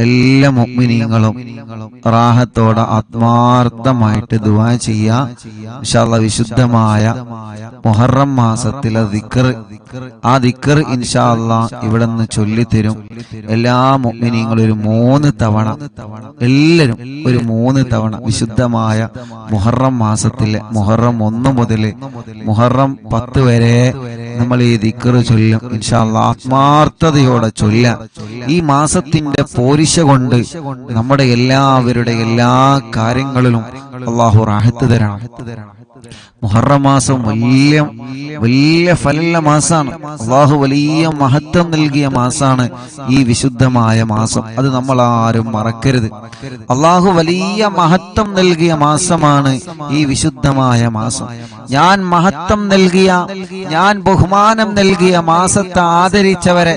എല്ലാ മുഅ്മിനീങ്ങളും റാഹത്തോടെ ആത്മാർത്ഥമായിട്ട് ദുആ ചെയ്യാ. ഇൻഷാ അല്ലാഹ് വിശുദ്ധമായ മുഹറം മാസത്തിലെ ദിക്ർ, ആ ദിക്ർ ഇൻഷാ അല്ലാഹ് ഇവിടുന്ന് ചൊല്ലിത്തരും. എല്ലാ മുഅ്മിനീങ്ങളും ഒരു 3 തവണ, എല്ലാവരും ഒരു 3 തവണ വിശുദ്ധമായ മുഹറം മാസത്തിലെ മുഹറം 1 മുതൽ മുഹറം 10 വരെ നമ്മൾ ഈ ദിക്ർ ചൊല്ലും. ഇൻഷാ അല്ലാഹ് ആത്മാർത്ഥതയോടെ ചൊല്ലാം. ഈ മാസത്തിന്റെ പോരിശ കൊണ്ട് നമ്മുടെ എല്ലാവരുടെ എല്ലാ കാര്യങ്ങളിലും അല്ലാഹു റാഹത്ത് തരണം. മുഹറം മാസം വലിയ ഫലമുള്ള മാസാണ്. അല്ലാഹു വലിയ മഹത്വം നൽകിയ മാസാണ് ഈ വിശുദ്ധമായ മാസം. അത് നമ്മൾ ആരും മറക്കരുത്. അല്ലാഹു വലിയ മഹത്വം നൽകിയ മാസമാണ് ഈ വിശുദ്ധമായ മാസം. ഞാൻ മഹത്വം നൽകിയ, ഞാൻ ബഹുമാനം നൽകിയ മാസത്തെ ആദരിച്ചവരെ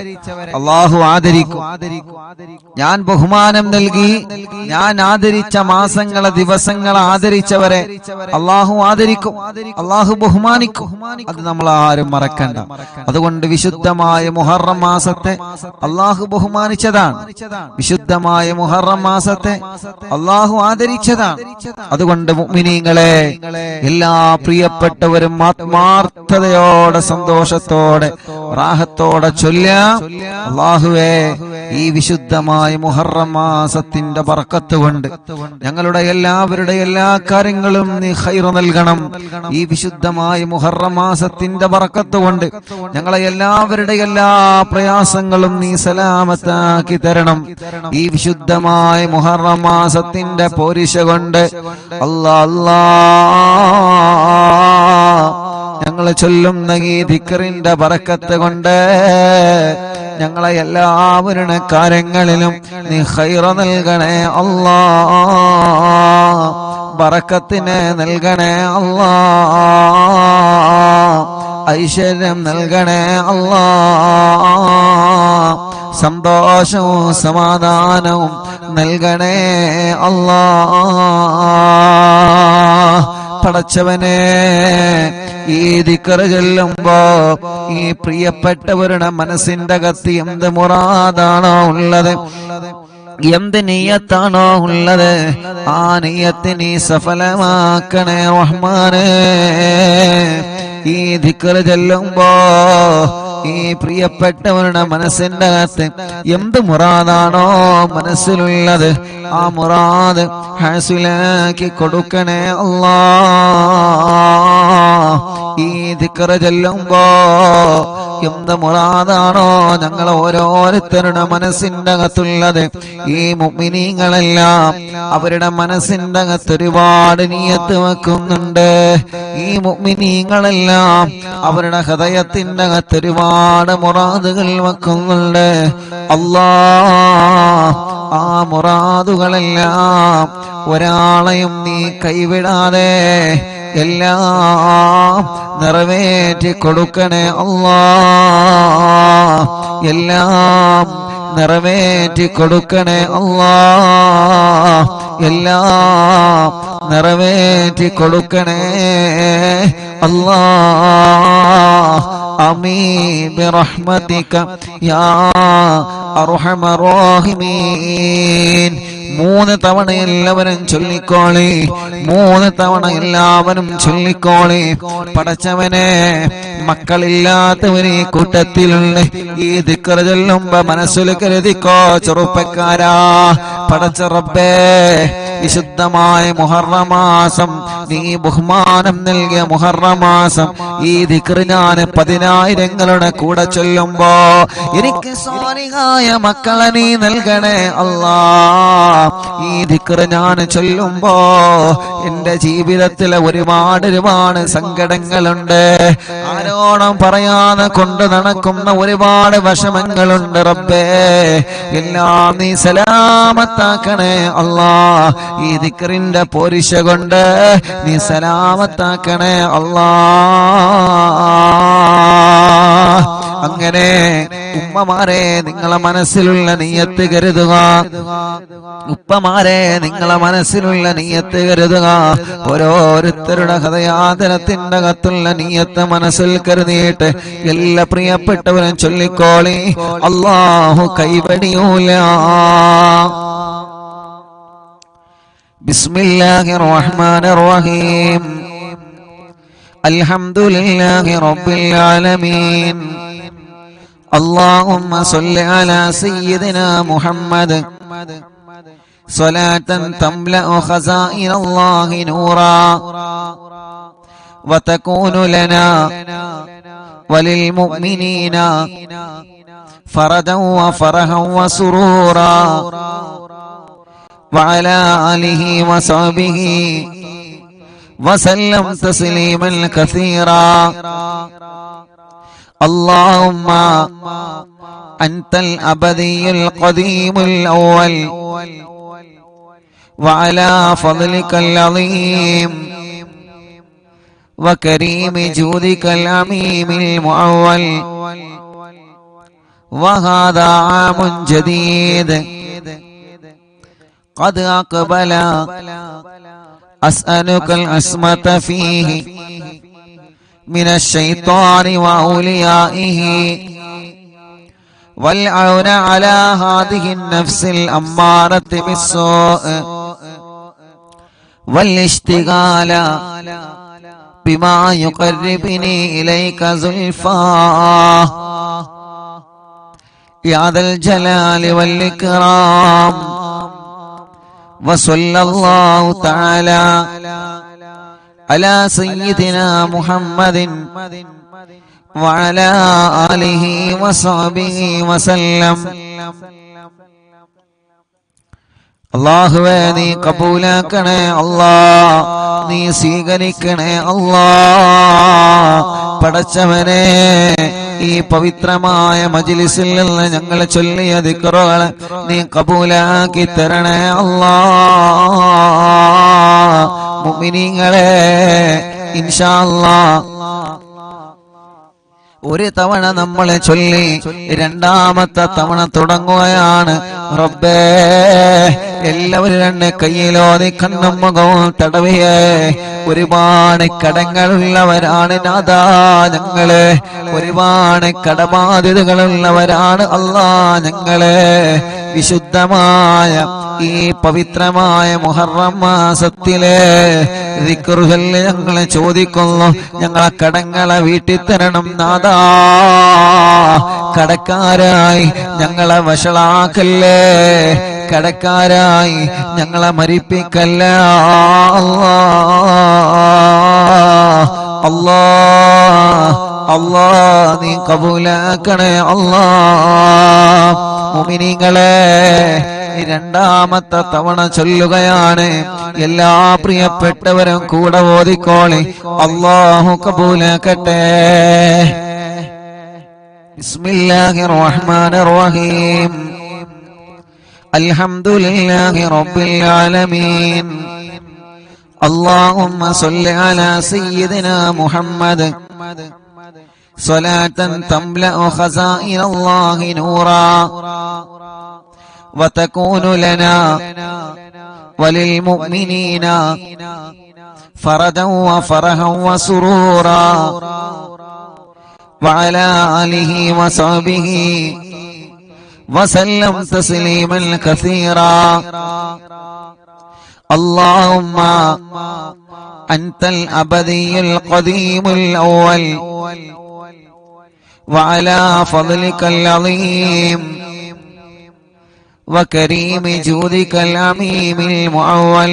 അല്ലാഹു ആദരിക്കും. ഞാൻ ബഹുമാനം നൽകി, ഞാൻ ആദരിച്ച മാസങ്ങളെ, ദിവസങ്ങളെ ആദരിച്ചവരെ അല്ലാഹു ആദരിക്കും, അല്ലാഹു ബഹുമാനിക്കും. അത് നമ്മൾ ആരും മറക്കണ്ട. അതുകൊണ്ട് വിശുദ്ധമായ മുഹറം മാസത്തെ അല്ലാഹു ബഹുമാനിച്ചതാണ്. വിശുദ്ധമായ മുഹറം മാസത്തെ അല്ലാഹു ആദരിച്ചതാണ്. അതുകൊണ്ട് മുഅ്മിനീങ്ങളെ, എല്ലാ പ്രിയപ്പെട്ടവരും ആത്മാർത്ഥതയോടെ, സന്തോഷത്തോടെ, റാഹത്തോടെ ചൊല്ലാം. അല്ലാഹുവേ, ഈ വിശുദ്ധമായ മുഹറം മാസത്തിന്റെ ബർക്കത്ത് കൊണ്ട് ഞങ്ങളുടെ എല്ലാവരുടെ എല്ലാ കാര്യങ്ങളും നീ ഖൈർ നൽകണം. ഈ വിശുദ്ധമായ മുഹറം മാസത്തിന്റെ ബർക്കത്ത് കൊണ്ട് ഞങ്ങളെ എല്ലാവരുടെ എല്ലാ പ്രയാസങ്ങളും നീ സലാമത്താക്കി തരണം. ഈ വിശുദ്ധമായ മുഹറം മാസത്തിന്റെ പോരിശ കൊണ്ട് ഞങ്ങൾ ചൊല്ലുന്ന ഈ ദിക്റിന്റെ ബർക്കത്ത് കൊണ്ട് ഞങ്ങളെ എല്ലാവരുടെ കാര്യങ്ങളിലും നീ ഖൈർ നൽകണേ അല്ലാഹ്. ബറക്കത്തിനെ നൽകണേ അല്ലാഹ്. ഐശ്വര്യം നൽകണേ അല്ലാഹ്. സന്തോഷവും സമാധാനവും നൽകണേ അല്ലാഹ്. പടച്ചവനെ, ഈ ദിക്ർ ചൊല്ലുമ്പോ ഈ പ്രിയപ്പെട്ടവരുടെ മനസ്സിന്റെ അകത്ത് എന്ത് മുറാദാണോ ഉള്ളത്, എന്ത് നിയ്യത്താണോ ഉള്ളത്, ആ നിയ്യത്ത് നീ സഫലമാക്കണേ റഹ്മാനേ. ഈ ദിക്ർ ചൊല്ലുമ്പോ ഈ പ്രിയപ്പെട്ടവരുടെ മനസ്സിന്റെ അകത്ത് എന്ത് മുറാദാണോ മനസ്സിലുള്ളത്, ആ മുറാദ് ഹാസിലാക്കി കൊടുക്കണേ അല്ലാഹ്. ഈ ദിക്ർ ചൊല്ലുമ്പോ എന്ത് മുറാദാണോ ഞങ്ങൾ ഓരോരുത്തരുടെ മനസ്സിന്റെ അകത്തുള്ളത്, ഈ മുഅ്മിനീങ്ങളെല്ലാം അവരുടെ മനസ്സിന്റെ അകത്ത് ഒരുപാട് നിയ്യത്ത് വെക്കുന്നുണ്ട്. ഈ മുഅ്മിനീങ്ങളെല്ലാം അവരുടെ ഹൃദയത്തിന്റെ അകത്ത് ഒരുപാട് മുറാദുകൾ വെക്കുന്നുണ്ട്. അല്ലാഹ്, ആ മുറാദുകളെല്ലാം ഒരാളെയും നീ കൈവിടാതെ എല്ലാം നിറവേറ്റി കൊടുക്കണേ അല്ലാഹ്. എല്ലാം നിറവേറ്റി കൊടുക്കണേ അല്ലാഹ്. എല്ലാം നിറവേറ്റി കൊടുക്കണേ അല്ലാഹ്. ആമീൻ ബിറഹ്മതിക യാ അർഹമർ റഹീമീൻ. 3 തവണ എല്ലാവരും ചൊല്ലിക്കോളി. 3 തവണ എല്ലാവരും ചൊല്ലിക്കോളി. പടച്ചവനെ, മക്കളില്ലാത്തവർ ഈ കൂട്ടത്തിലുള്ള ഈ ദിക്ർ ചൊല്ലുമ്പോ മനസ്സിൽ കരുതിക്കോ ചെറുപ്പക്കാരാ. പടച്ച റബ്ബേ, വിശുദ്ധമായ മുഹറം മാസം, നീ ബഹുമാനം നൽകിയ മുഹറം മാസം, ഈ ദിക്ർ ഞാൻ 10,000ങ്ങളുടെ കൂടെ ചൊല്ലുമ്പോ എനിക്ക് സ്വാലിഹായ മക്കളെ നീ നൽകണേ അല്ലാഹ്. ഈ ദിക്ർ ഞാൻ ചൊല്ലുമ്പോ എന്റെ ജീവിതത്തിലെ ഒരുപാട് സങ്കടങ്ങളുണ്ട്. ആരോടും പറയാതെ കൊണ്ട് നടക്കുന്ന ഒരുപാട് വിഷമങ്ങളുണ്ട് റബ്ബേ. എല്ലാം നീ സലാമത്താക്കണേ അല്ലാഹ്. ഈ ദിക്റിന്റെ പോരിശ കൊണ്ട് നീ സലാമത്താക്കണേ അല്ലാഹ്. അങ്ങനെ ഉമ്മമാരെ നിങ്ങളെ മനസ്സിലുള്ള നിയ്യത്ത് കരുതുക, ഉപ്പമാരെ നിങ്ങളെ മനസ്സിലുള്ള നിയ്യത്ത് കരുതുക. ഓരോരുത്തരുടെ ഹൃദയാന്തരത്തിന്റെ അകത്തുള്ള നിയ്യത്ത് മനസ്സിൽ കരുതിയിട്ട് എല്ലാ പ്രിയപ്പെട്ടവരും ചൊല്ലിക്കോളി, അല്ലാഹു കൈവടിയൂല. ബിസ്മില്ലാഹിർ റഹ്മാനിർ റഹീം. അൽഹംദുലില്ലാഹി റബ്ബിൽ ആലമീൻ. اللهم صل على سيدنا محمد صلاة تملأ خزائن الله نورا وتكون لنا وللمؤمنين فرجا وفرحا وسرورا وعلى آله وصحبه وسلم تسليما كثيرا. اللهم أنت الأبدي القديم الأول وعلى فضلك العظيم وكريم جودك العميم المعول. وهذا عام جديد قد أقبل أسألك العصمة فيه من الشيطان وأوليائه والعون على هذه النفس الأمارة بالسوء والاشتغال بما يقربني إليك زلفى يا ذا الجلال والإكرام. وصلى الله تعالى على سيدنا محمد وعلى آله وصحبه وسلم. അല്ലാഹുവേ നീ കബൂലാക്കണേ അല്ലാ, നീ സ്വീകരിക്കണേ അല്ലാ. പടച്ചവനെ ഈ പവിത്രമായ മജ്ലിസിൽ നിന്ന് ഞങ്ങൾ ചൊല്ലിയ ദിക്റുകൾ നീ കബൂലാക്കി തരണേ അല്ലാ. മുഅ്മിനീങ്ങളെ ഇൻഷാ അല്ലാഹ് ഒരു തവണ നമ്മൾ ചൊല്ലി രണ്ടാമത്തെ തവണ തുടങ്ങുകയാണ്. റബ്ബേ എല്ലാവരും രണ്ട് കയ്യിലോതി കണ്ണും മുഖവും തടവിയേ. ഒരുപാട് കടങ്ങളുള്ളവരാണ് നാഥാ ഞങ്ങള്, ഒരുപാട് കടബാധ്യതകളുള്ളവരാണ് അല്ലാ ഞങ്ങള്. വിശുദ്ധമായ ഈ പവിത്രമായ മുഹറം മാസത്തിലെ ദിക്റ് ചൊല്ലി ഞങ്ങളെ ചോദിക്കുന്നു, ഞങ്ങളെ കടങ്ങളെ വീട്ടി തരണം നാഥാ. കടക്കാരായി ഞങ്ങളെ വഷളാക്കല്ലേ, കടക്കാരായി ഞങ്ങളെ മരിപ്പിക്കല്ല അല്ലാ. അല്ലാ അല്ലാ നീ കബൂലാക്കണേ അല്ലാ. മുഅ്മിനീങ്ങളെ രണ്ടാമത്തെ തവണ ചൊല്ലുകയാണ്. എല്ലാ പ്രിയപ്പെട്ടവരും കൂടെ ഓതിക്കോളി, അല്ലാഹു കബൂലാക്കട്ടെ. ബിസ്മില്ലാഹിർ റഹ്മാനിർ റഹീം. അൽഹംദുലില്ലാഹി റബ്ബിൽ ആലമീൻ. اللهم صل على سيدنا محمد صلاة تملأ خزائن الله نورا وتكون لنا وللمؤمنين فرجا وفرحا وسرورا وعلى آله وصحبه وسلم تسليما كثيرا. اللهم أنت الأبدي القديم الأول وعلى فضلك العظيم وكريم جودك العميم المعول.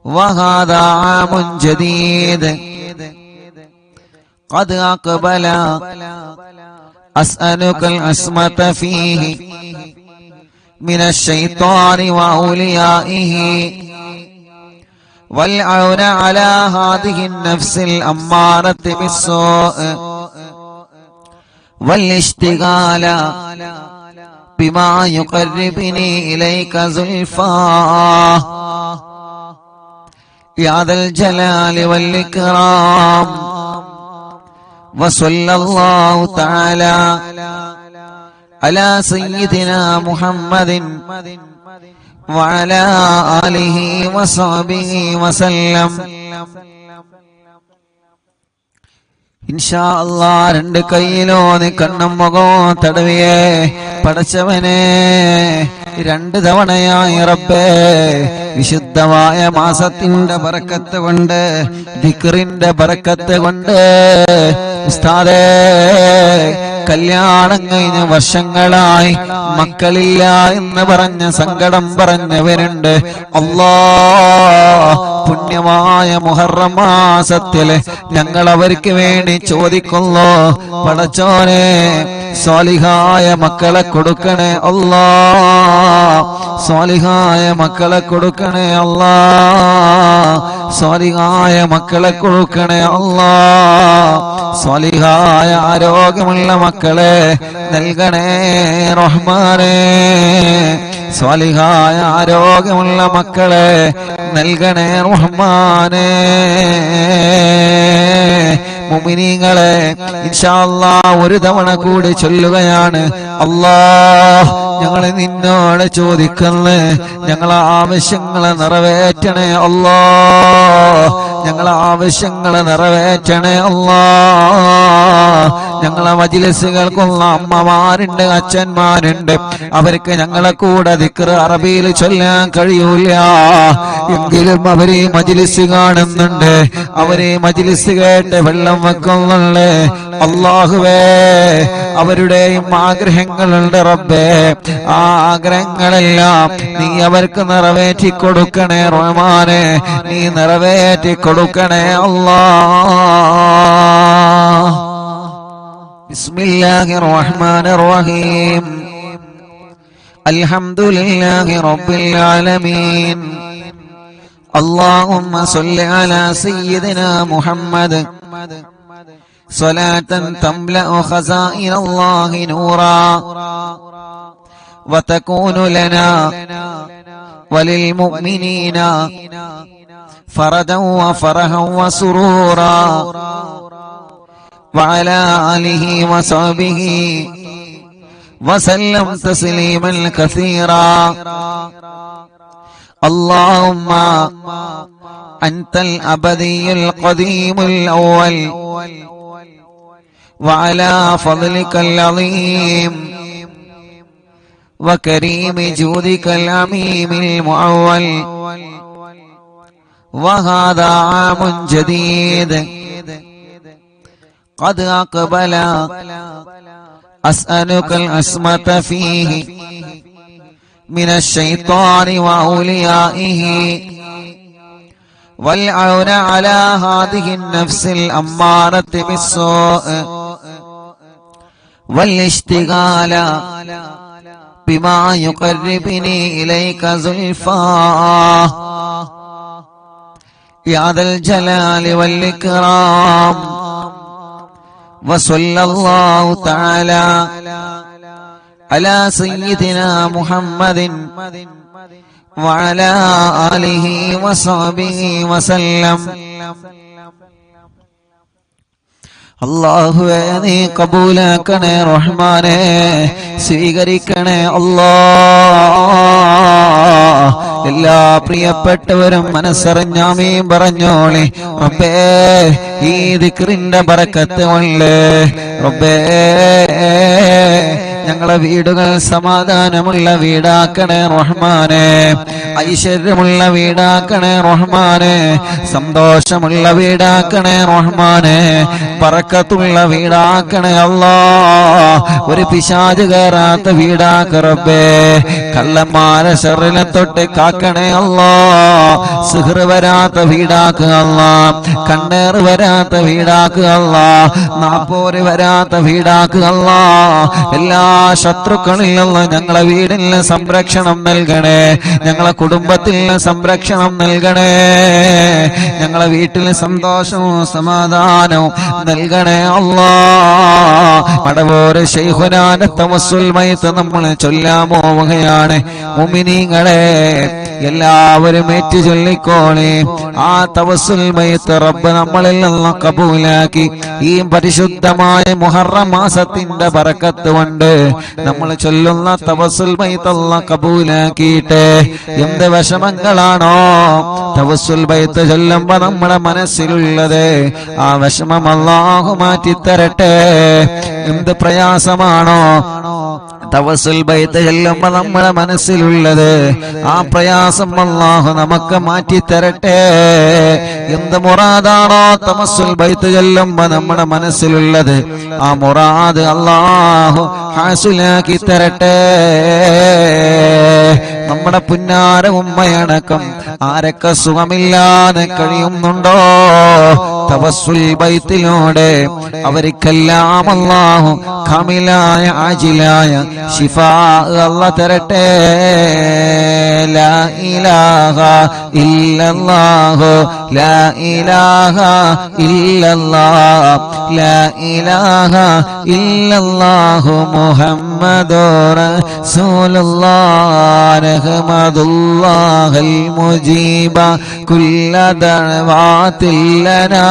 وهذا عام جديد قد أقبل أسألك العصمة فيه من الشيطان وأوليائه والعون على هذه النفس الأمارة بالسوء والاشتغال بما يقربني إليك زلفى يا ذا الجلال والإكرام. വസല്ലല്ലാഹു തആല അലാ സയ്യിദിനാ മുഹമ്മദിൻ വഅലാ ആലിഹി വസഹ്ബിഹി വസല്ലം. ഇൻഷാ അല്ലാഹ് രണ്ട് കൈയിലോന്ന് കണ്ണും മുഖവും തടവിയേ. പടച്ചവനെ, 2 തവണയായി റബ്ബേ വിശുദ്ധമായ മാസത്തിന്റെ ബറക്കത്ത് കൊണ്ട്, ദിക്റിന്റെ ബറക്കത്ത് കൊണ്ട് ഉസ്താദേ, കല്യാണം കഴിഞ്ഞ വർഷങ്ങളായി മക്കളില്ല എന്ന് പറഞ്ഞ സങ്കടം പറഞ്ഞവരുണ്ട്. അല്ലാഹ്, പുണ്യമായ മുഹറം മാസത്തില് ഞങ്ങൾ അവർക്ക് വേണ്ടി ചോദിക്കുന്നു. പടച്ചോനെ, സ്വാലിഹായ മക്കളെ കൊടുക്കണേ അല്ലാഹ്, സ്വാലിഹായ മക്കളെ കൊടുക്കണേ അല്ലാഹ്, സ്വാലിഹായ മക്കളെ കൊടുക്കണേ അല്ലാഹ്, സ്വാലിഹായ ആരോഗ്യമുള്ള മക്കളെ നൽകണേ റഹ്മാനേ, സ്വാലിഹായ ആരോഗ്യമുള്ള മക്കളെ നൽകണേ റഹ്മാനേ. മുഅ്മിനീങ്ങളെ, ഇൻഷാ അല്ലാഹ് ഒരു തവണ കൂടി ചൊല്ലുകയാണ്. അല്ലാഹ്, ഞങ്ങൾ നിന്നോട് ചോദിക്കുന്നു, ഞങ്ങളെ ആവശ്യങ്ങളെ നിറവേറ്റണേ അല്ലാഹ്, ഞങ്ങളെ ആവശ്യങ്ങളെ നിറവേറ്റണേ അല്ലാഹ്. ഞങ്ങളെ മജ്ലിസുകൾക്കുള്ള അമ്മമാരുണ്ട്, അച്ഛന്മാരുണ്ട്, അവർക്ക് ഞങ്ങളെ കൂടെ ദിക്ർ അറബിയിൽ ചൊല്ലാൻ കഴിയൂല, എങ്കിലും അവര് മജ്ലിസ് കാണുന്നുണ്ട്, അവര് മജ്ലിസ് കേട്ട് വെള്ളം വെക്കുന്നുണ്ട്. അല്ലാഹുവേ, അവരുടെയും ആഗ്രഹങ്ങളുണ്ട് റബ്ബേ, ആ ആഗ്രഹങ്ങളെല്ലാം നീ അവർക്ക് നിറവേറ്റി കൊടുക്കണേ റഹ്മാനേ, നീ നിറവേറ്റി കൊടുക്കണേ അല്ലാഹ്. ബിസ്മില്ലാഹിർ റഹ്മാനിർ റഹീം. അൽഹംദുലില്ലാഹി റബ്ബിൽ ആലമീൻ. اللهم صل على سيدنا محمد صلاة تملأ خزائن الله نورا وتكون لنا وللمؤمنين فردا وفرحا وسرورا وعلى آله وصحبه وسلم تسليما كثيرا. اللهم أنت الأبدي القديم الأول، وعلى فضلك العظيم وكريم جودك العميم المعول، وهذا عام جديد قد أقبل، أسألك العصمة فيه من الشيطان وأوليائه، والعون على هذه النفس الأمارة بالسوء، والاشتغال بما يقربني إليك زلفى، يا ذا الجلال والإكرام. وصلى الله تعالى على سيدنا محمد وعلى آله وصحبه وسلم. അല്ലാഹുവേ, നീ കബൂലാക്കണേ റഹ്മാനേ, സ്വീകരിക്കണേ അല്ലാഹ്. എല്ലാ പ്രിയപ്പെട്ടവരും മനസ്സറിഞ്ഞ് ആമീൻ പറഞ്ഞോളി. റബ്ബേ, ഈ ദിക്റിന്റെ ബറക്കത്ത് കൊണ്ട് റബ്ബേ ഞങ്ങളെ വീടുകൾ സമാധാനമുള്ള വീടാക്കണേ റഹ്മാനേ, ഐശ്വര്യമുള്ള വീടാക്കണേ റഹ്മാനേ, സന്തോഷമുള്ള വീടാക്കണേ റഹ്മാനേ, ബറക്കത്തുള്ള വീടാക്കണേ അല്ലാഹ്. ഒരു പിശാച് കയറാത്ത വീടാക്ക റബ്ബേ, കള്ളന്മാരെ ശർറിനെ തൊട്ട് കാക്കണേ അല്ലാഹ്. സിഹ്ർ വരാത്ത വീടാക്കുക അല്ലാഹ്, കണ്ണേറ് വരാത്ത വീടാക്കുക അല്ലാഹ്, നാപ്പോര് വരാത്ത വീടാക്കുക അല്ലാഹ്. എല്ലാ ശത്രുക്കളിൽ നിന്ന് ഞങ്ങളെ വീടിന് സംരക്ഷണം നൽകണേ, ഞങ്ങളെ കുടുംബത്തിൽ സംരക്ഷണം നൽകണേ, ഞങ്ങളെ വീട്ടിൽ സന്തോഷവും സമാധാനവും നൽകണേ അല്ലാഹ്. മടവൂർ ശൈഖുനാന്റെ തവസ്സുൽ മയ്യിത്ത് നമ്മൾ ചൊല്ലാൻ പോവുകയാണ്. മുഅ്മിനീങ്ങളെ എല്ലാവരും ഏറ്റു ചൊല്ലിക്കോളെ. ആ തവസ്സുൽ മയ്യിത്ത് റബ്ബ് നമ്മളിൽ നിന്ന് കബൂലാക്കി ഈ പരിശുദ്ധമായ മുഹറം മാസത്തിന്റെ ബറക്കത്ത് കൊണ്ട് നമ്മൾ ചൊല്ലുന്ന തവസ്സുൽ മയ്യിത്ത് അല്ലാഹ് കബൂലാക്കിയിട്ട് എന്ത് വിഷമങ്ങളാണോ തവസ്സുൽ മയ്യിത്ത് ചൊല്ലുമ്പോൾ നമ്മുടെ മനസ്സിലുള്ളത് ആ വിഷമം അല്ലാഹു മാറ്റിത്തരട്ടെ. എന്ത് പ്രയാസമാണോ തവസ്സുൽ മയ്യിത്ത് ചൊല്ലുമ്പോൾ നമ്മുടെ മനസ്സിലുള്ളത് ആ പ്രയാസം അല്ലാഹു നമുക്ക് മാറ്റിത്തരട്ടെ. എന്ത് മുറാദാണോ തവസ്സുൽ മയ്യിത്ത് ചൊല്ലുമ്പോൾ നമ്മുടെ മനസ്സിലുള്ളത് ആ മുറാദ് അല്ലാഹു ഹാസിലാക്കി തരട്ടെ. നമ്മുടെ പുന്നാര ഉമ്മയടക്കം ആരൊക്കെ സുഖമില്ലാതെ കഴിയുന്നുണ്ടോ തവസ്സുൽ മയ്യിത്തിലൂടെ അവർക്കെല്ലാം അല്ലാഹു കാമിലായ ആജിലായ ശിഫാ അല്ലാഹു തരട്ടെ. ലാ ഇലാഹ ഇല്ലല്ലാഹു ലാ ഇലാഹ ഇല്ലല്ലാഹ് ലാ ഇലാഹ ഇല്ലല്ലാഹു മുഹമ്മദുർ റസൂലുള്ളാഹ് റഹ്മത്തുള്ളാഹിൽ മുജീബ കുല്ല ദഅവാതിൽ ലനാ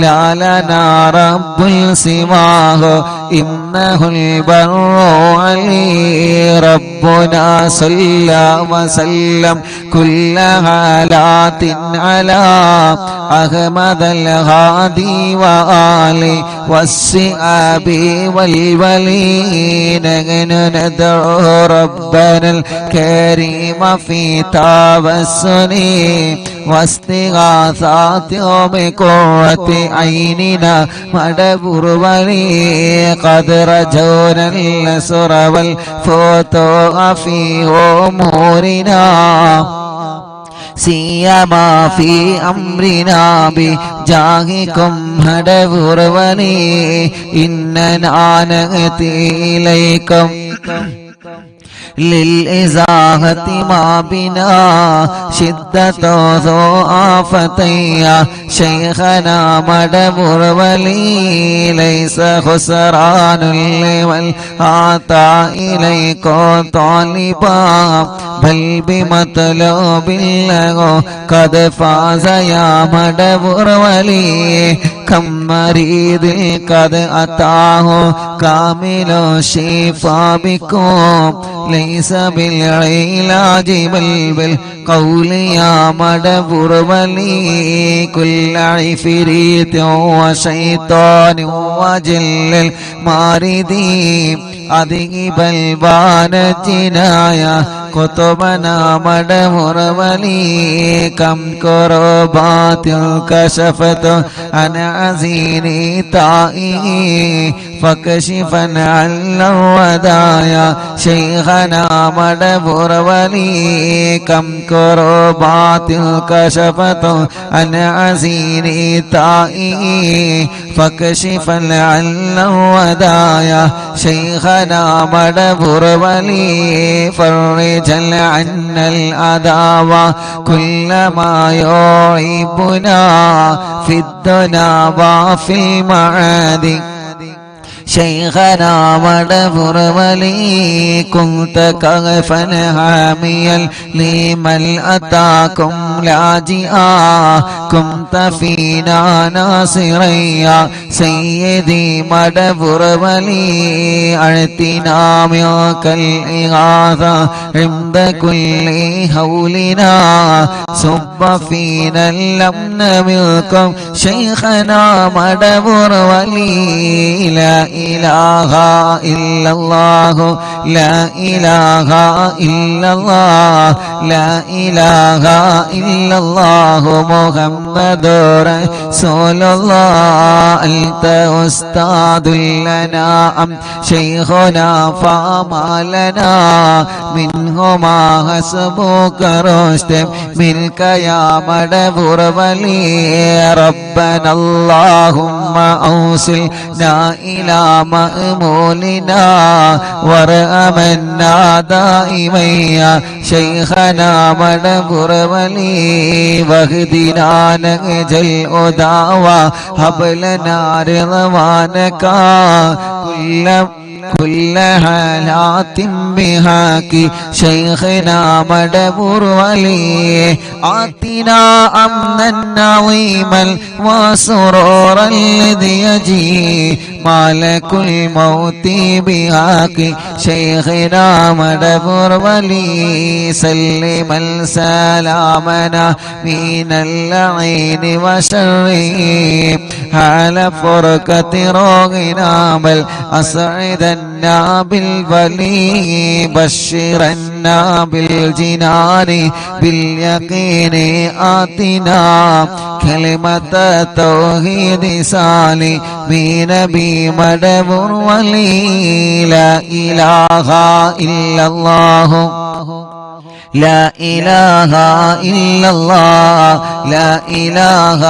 ലാ ലനാ റബ്ബുൽ സിവാഹു ഇന്നഹുൽ ബർറു അലീ റബ്ബുനാ സല്ല വസല്ലം കുല്ല ഹാലാത്തിൻ അലാ അഹ്മദൽ ഹാദി വആലി വസ്സിആബി വൽ വലീന നദഉ റബ്ബനൽ കരീമ ഫീ തവസ്സുനി واستغاثات بقرة عيننا مدبر ولي قد رجونا النصر والفتوح في أمورنا سيما في أمرنا بجاهكم مدبر ولي إننا نأتي إليكم للإزاحة ما بنا شدة ذو آفتيا شيخنا مدبر ولي ليس خسران لمن آتى إليكم طالبا بل بمطلوب له قد فاز يا مدبر ولي كم مريض قد أتاه كامل الشفاء بكم ليس بالعلاج بل بالقول يا مدبر ولي كل عفريت وشيطان وجل الماردين أذهب البان الجنايا كتبنا مدبر ولي كم كربات كشفت عن عزيني طائي فكشفا عن الودايا شيخنا مدبر ولي كم كربات كشفت عن عزيني طائي فكشفا عن الودايا شيخنا مدبر ولي فرج عنا الأذى كل ما يعيبنا في الدنيا وفي المعاد شيخنا مدبر ولي كنت كغفا حاميا لمن أتاكم لاجئا كنت فينا ناصريا سيدي مدبر ولي أعطنا منك الإغاثة عند كل هولنا صب فينا الأمن منكم شيخنا مدبر ولي لا إله إلا الله لا إله إلا الله لا إله إلا الله محمد رسول الله أنت أستاذ لنا أم شيخنا فما لنا منهما حسبك رشد منك يا مدبر ولي ربنا اللهم أوصلنا إلى مأمولنا وارحمنا دائما يا شيخنا مدبر ولي واهدنا نهج الهدى وهب لنا رضوانك كل حالات بحق شيخنا مدبر ولي آتنا أمنا عظيما وسرورا الذي يجي مالك الموت بحق شيخنا مدبر ولي سلم السلامنا من اللعين وشره حال فرقة روغنا بل أسعدنا بالولي بشرنا بالجنان باليقين آتنا كلمة توحيد صالح بنبي مدبر ولي لا إله إلا الله لا إله إلا الله لا إله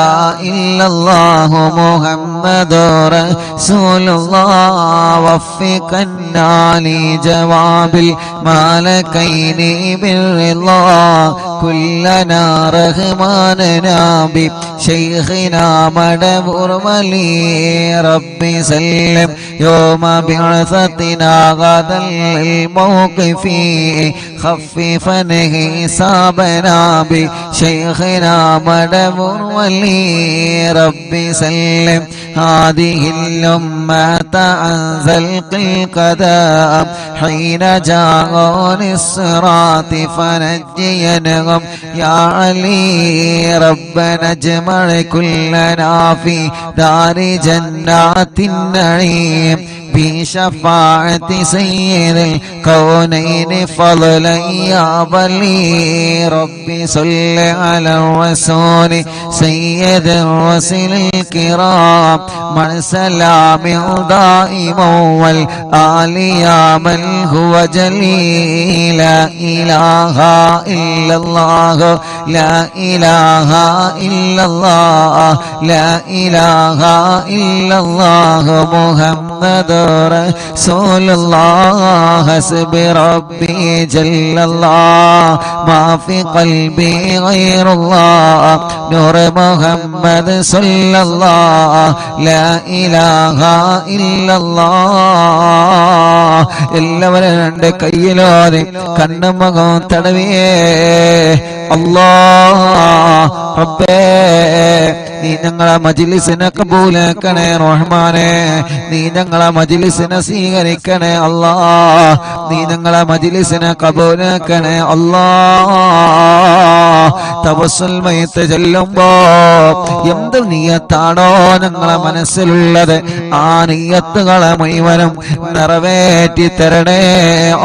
إلا الله محمد رسول الله وفقنا لجواب الملكين بالرضا كلنا رحماننا بشيخنا مدبر ولي ربي سلم يوم بعثتنا غدا الموقف خففنا حسابنا بشيخنا مدبر ولي ربي سلم هذه الأمة عن زلق القدم حين جاءون الصراط فنجينهم يا علي ربنا اجمع كلنا في دار جنات النعيم بشفاعة سيد الكونين فضلا يا ولي ربي صل على الرسول سيد الرسل الكرام من سلام دائما والآل يا من هو جليل لا إله إلا الله لا إله إلا الله لا إله إلا الله محمد رسول الله حسب ربي جل الله ما في قلبي غير الله نور محمد صلى الله لا إله إلا الله എല്ലാവരും രണ്ട് കയ്യിലോടെ കണ്ണുമുഖം തടവിയേ അല്ലാഹ് റബ്ബേ നീ ഞങ്ങളെ മജ്ലിസിനെ കബൂലാക്കണേ റഹ്മാനേ നീ ഞങ്ങളെ മജ്ലിസിനെ സ്വീകരിക്കണേ അല്ലാഹ് നീ ഞങ്ങളെ മജ്ലിസിനെ കബൂലാക്കണേ അല്ലാഹ് തവസ്സുൽ മയ്ത്ത് ചൊല്ലുമ്പോ എന്ത് നിയ്യത്താണോ ഞങ്ങളെ മനസ്സിലുള്ളത് ആ നിയ്യത്തുകളെ മുഴുവനും നിറവേറ്റി തരണേ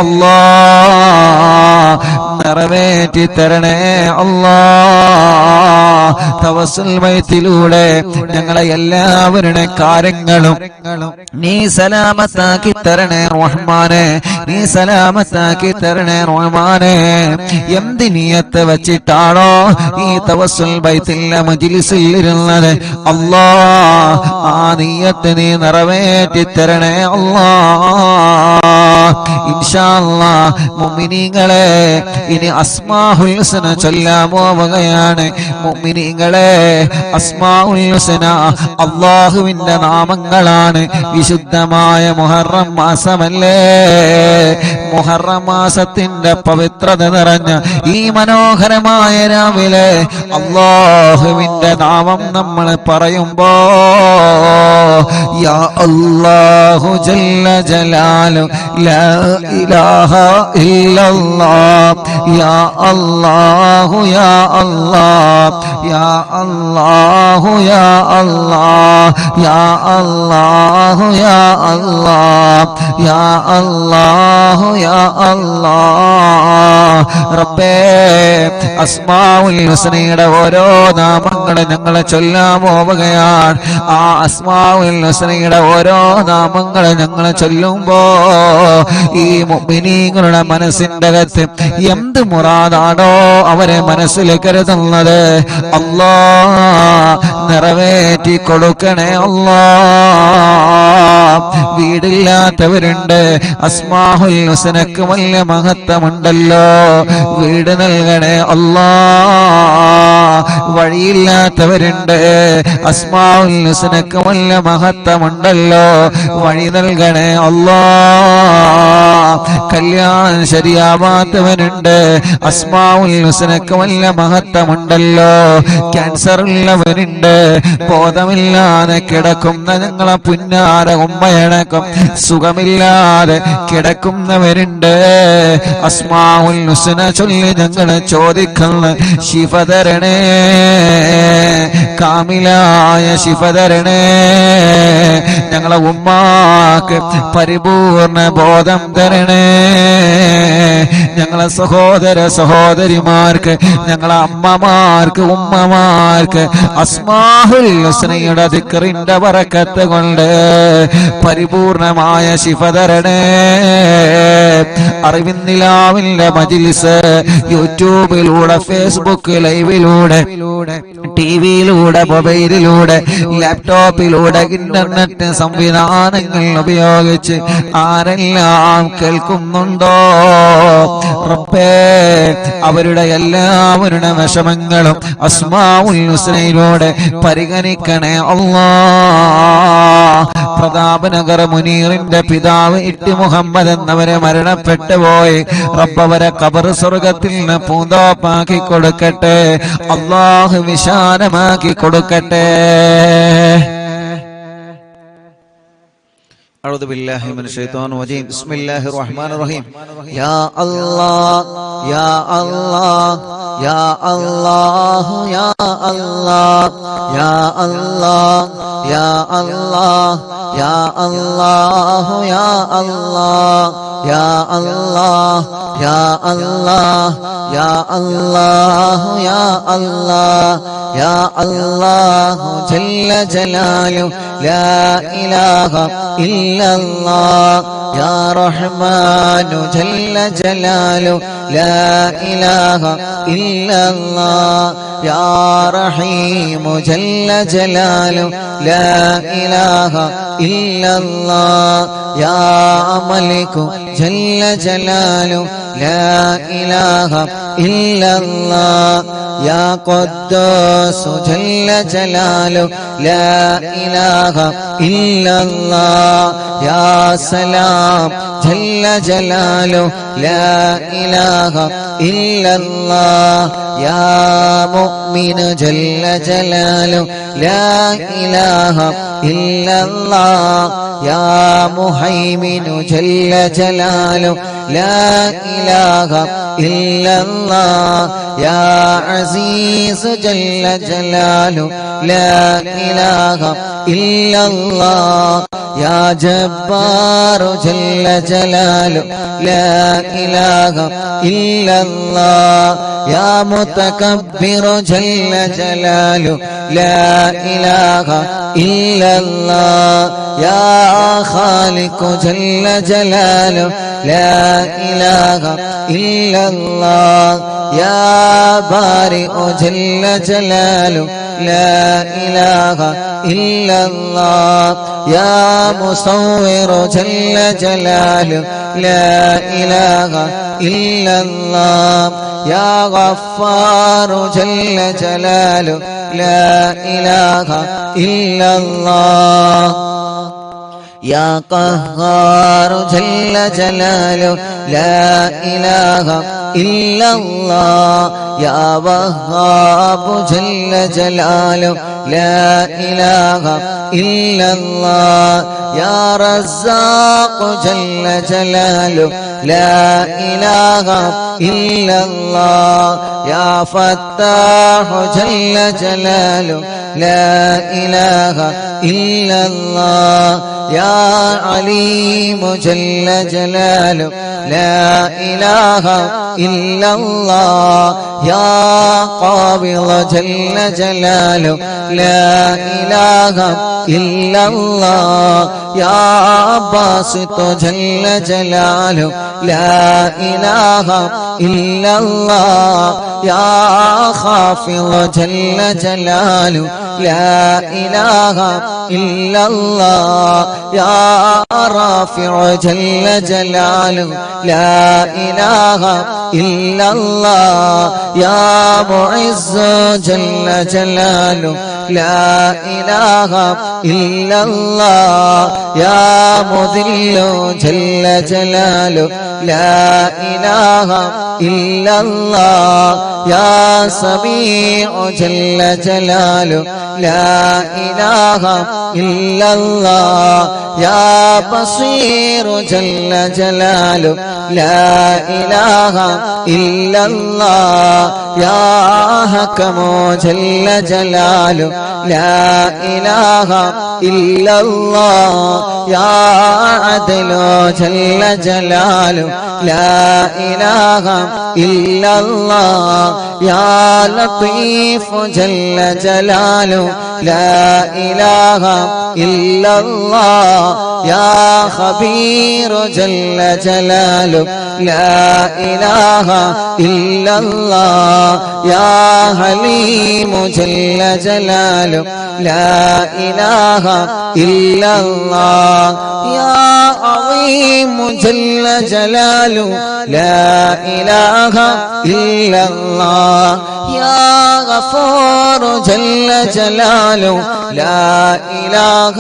അല്ലാഹ് നിറവേറ്റി തരണേ അല്ലാഹ് തവസ്സുൽ മയ്ത്തിലൂടെ ഞങ്ങളെ എല്ലാവരുടെ കാര്യങ്ങളും നീ സലാമത്താക്കി തരണേ റഹ്മാനേ നീ സലാമത്താക്കി തരണേ റഹ്മാനേ എന്ത് നിയ്യത്ത് വെച്ചിട്ടാണോ ഈ തവസ്സുൽ ബൈത്തിലെ മജ്ലിസിൽ ഇരുന്നത് അല്ലാഹ് ആ നിയ്യത്ത് നീ നിറവേറ്റി തരണേ അല്ലാഹ് ഇൻഷാ അല്ലാഹ് മുഅ്മിനീങ്ങളെ ഇനി അസ്മാഉൽ ഹുസ്ന ചൊല്ലാൻ പോവുകയാണ് മുഅ്മിനീങ്ങളെ അസ്മാഉൽ ഹുസ്ന അല്ലാഹുവിന്റെ നാമങ്ങളാണ് വിശുദ്ധമായ മുഹറം മാസമല്ലേ മുഹറം മാസത്തിന്റെ പവിത്രത നിറഞ്ഞ ഈ മനോഹരമായ രാവിലെ അല്ലാഹുവിന്റെ നാമം നമ്മൾ പറയുമ്പോ യാ അല്ലാഹു ജല്ല ജലാലു ലാ ഇലാഹ ഇല്ലല്ലാഹ് യാ അല്ലാഹു യാ അല്ലാഹ് യാ അല്ലാഹു യാ അല്ലാഹ് യാ അല്ലാഹു യാ അല്ലാഹ് യാ അല്ലാഹു യാ അല്ലാഹ് റബ്ബേ അസ്മാഉൽ ഹുസ്നയുടെ ഓരോ നാമങ്ങൾ ഞങ്ങളെ ചൊല്ലാൻ പോവുകയാണ്. ആ അസ്മാഉൽ ഹുസ്നയുടെ ഓരോ നാമങ്ങൾ ഞങ്ങൾ ചൊല്ലുമ്പോ ഈ മുഅ്മിനീങ്ങളുടെ മനസ്സിന്റെ അകത്ത് എന്ത് മുറാദാണോ അവരെ മനസ്സിൽ കരുതുന്നത് അല്ലാഹ് നിറവേറ്റി കൊടുക്കണേ അല്ലാഹ്. വീടില്ലാത്തവരുണ്ട്, അസ്മാഉൽ ഹുസ്നക്ക് വലിയ മഹത്വമുണ്ടല്ലോ, വീട് നൽകണേ അല്ലാഹ്. വഴിയില്ലാത്തവരുണ്ട്, അസ്മാഉൽ ഹുസ്നക്ക് വലിയ മഹത്വമുണ്ടല്ലോ, വഴി നൽകണേ അല്ലാഹ്. കല്യാണം ശരിയാവാത്തവനുണ്ട്, അസ്മാഉൽ ഹുസ്നക്ക് വലിയ മഹത്വമുണ്ടല്ലോ, ക്യാൻസർ ഉള്ളവനുണ്ട്, ബോധമില്ലാതെ കിടക്കുന്ന ഞങ്ങളെ പുന്നാര ഉമ്മയടക്കം സുഖമില്ലാതെ കിടക്കുന്നവരുണ്ട്, അസ്മാഉൽ ഹുസ്ന ചൊല്ലി ഞങ്ങളെ ചോദിക്കുന്ന ശിഫ തരണേ, കാമിലായ ശിഫ തരണേ. ഞങ്ങളെ ഉമ്മാക്ക് പരിപൂർണ ബോധം തരണേ, ഞങ്ങളെ സഹോദര സഹോദരിമാർക്ക്, ഞങ്ങളെ അമ്മമാർക്ക്, ഉമ്മമാർക്ക് അസ്മാഉൽ ഹുസ്നയുടെ ദിക്റിന്റെ ബറക്കത്ത് കൊണ്ട് പരിപൂർണമായ ശിഫ തരണേ. അറിവിന്നിലാവിന്റെ മജ്‌ലിസ് യൂട്യൂബിലൂടെ, ഫേസ്ബുക്ക് ലൈവിലൂടെ, ടിവിയിലൂടെ, മൊബൈലിലൂടെ, ലാപ്ടോപ്പിലൂടെ, ഇന്റർനെറ്റ് സംവിധാനങ്ങൾ ഉപയോഗിച്ച് ആരെല്ലാം കേൾക്കുന്നുണ്ടോ റബ്ബേ അവരുടെ എല്ലാവരുടെ വിഷമങ്ങളും അസ്മാഉൽ ഹുസ്നയിലൂടെ പരിഗണിക്കണേ അല്ലാഹ്. പ്രതാപനഗർ മുനീറിന്റെ പിതാവ് ഇട്ടി മുഹമ്മദ് എന്നവരെ മരണപ്പെട്ടു പോയി. റബ്ബവരെ ഖബർ സ്വർഗത്തിൽ നിന്ന് പൂന്തോപ്പാക്കി കൊടുക്കട്ടെ, അല്ലാഹു വിശാലമാക്കി കൊടുക്കട്ടെ. أعوذ بالله من الشيطان الرجيم بسم الله الرحمن الرحيم يا الله يا الله يا الله يا الله يا الله يا الله يا الله يا الله يا الله يا الله يا الله يا الله يا الله جل جلاله لا إله إلا الله يا رحمن جل جلاله لا إله إلا الله يا رحيم جل جلاله لا إله إلا الله يا ملك جل جلاله لا إله إلا الله يا قدوس جل جلاله لا إله إلا الله يا سلام جل جلاله لا إله إلا الله يا مؤمن جل جلاله لا إله إلا الله يا مهيمن جل جلاله لا إله إلا الله يا عزيز جل جلاله لا إله إلا الله يا جبار جل جلاله لا إله إلا الله يا متكبر جل جلاله لا إله إلا الله يا خالق جل جلاله لا إله إلا الله يا بارئ جل جلاله لا إله إلا الله يا مصور جل جلاله لا إله إلا الله يا غفار جل جلاله لا إله إلا الله يا قهار جل جلاله لا إله إلا الله يا وهاب جل جلاله لا إله إلا الله يا رزاق جل جلاله لا إله إلا الله يا فتاح جل جلاله لا إله إلا الله يا عليم جل جلاله لا إله إلا الله يا قابض جل جلاله لا إله إلا الله يا باسط جل جلاله لا إله إلا الله يا خافض جل جلاله لا إله إلا الله يا رافع جل جلاله لا إله إلا الله يا معز جل جلاله لا إله إلا الله يا مذل جل جلاله لا إله إلا الله يا سميع جل جلاله لا إله إلا الله يا بصير جل جلاله لا إله إلا الله يا حكم جل جلاله لا إله إلا الله يا عدل جل جلاله لا إله إلا الله يا لطيف جل جلاله لا إله إلا الله يا خبير جل جلاله لا إله إلا الله يا حليم جل جلاله لا إله إلا الله يا عظيم جل جلاله لا إله إلا الله يا غفور جل جلاله لا إله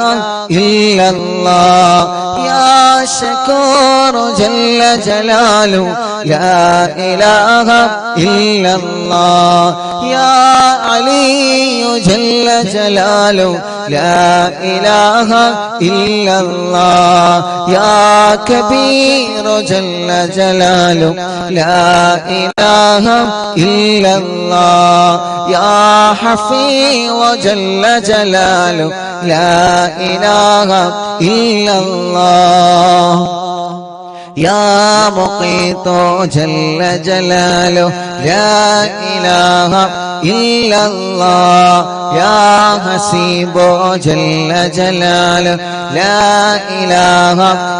إلا الله يا شكور جل جلاله لا إله إلا الله يا علي جل جلاله لا إله إلا الله يا كبير جل جلاله لا إله إلا الله يا حفيظ جل جلاله لا إله إلا الله يا مقيت جل جلاله لا إله إلا الله يا حسيب جل جلاله لا إله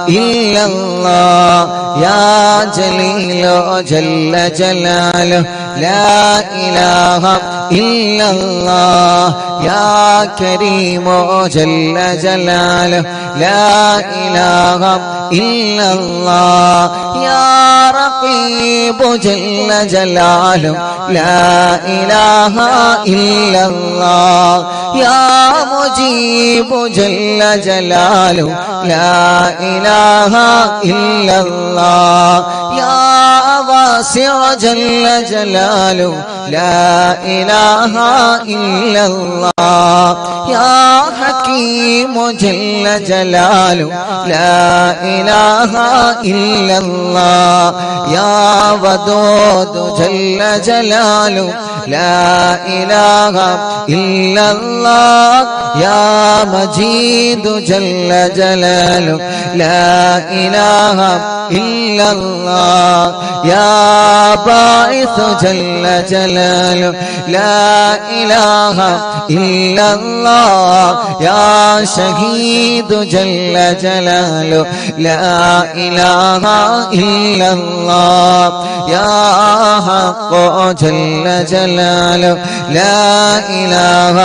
إلا الله يا جليل جل جلاله لا إله إلا الله يا كريم جل جلاله لا إله إلا الله يا رقيب جل جلاله لا إله إلا الله يا مجيب جل جلاله لا إله إلا الله يا واسع جل جلاله لا إله إلا الله يا حكيم جل جلاله لا إله إلا الله يا ودود جل جلاله لا إله إلا الله يا مجيد جل جلاله لا إله إلا الله يا باعث جل جلاله لا إله إلا الله يا شهيد جل جلاله لا إله إلا الله يا حق جل جلاله لا إله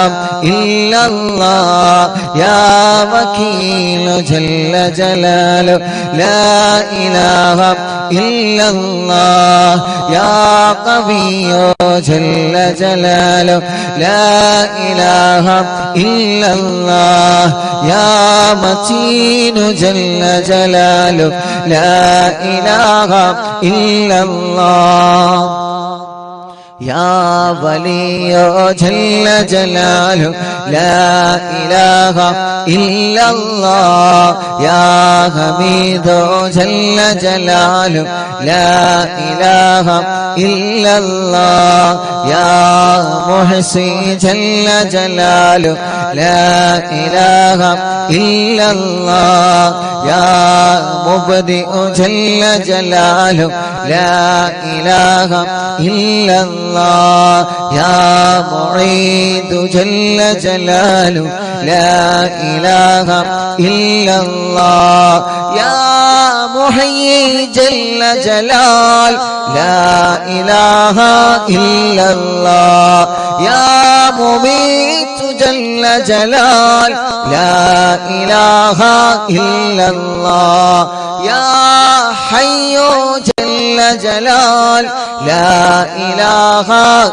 إلا الله يا وكيل جل جلاله لا إله إلا الله يا قوي جل جلاله لا إله إلا الله يا متين جل جلاله لا إله إلا الله يا ولي جل جلاله لا إله إلا الله يا حميد جل جلاله لا إله إلا الله يا محصي جل جلاله لا إله إلا الله يا مبدئ جل جلاله لا إله إلا الله يا معيد جل جلاله لا إله إلا الله يا محيي جل جلال لا إله إلا الله يا مميت جل جلال لا إله إلا الله يا حي جل جلال لا إله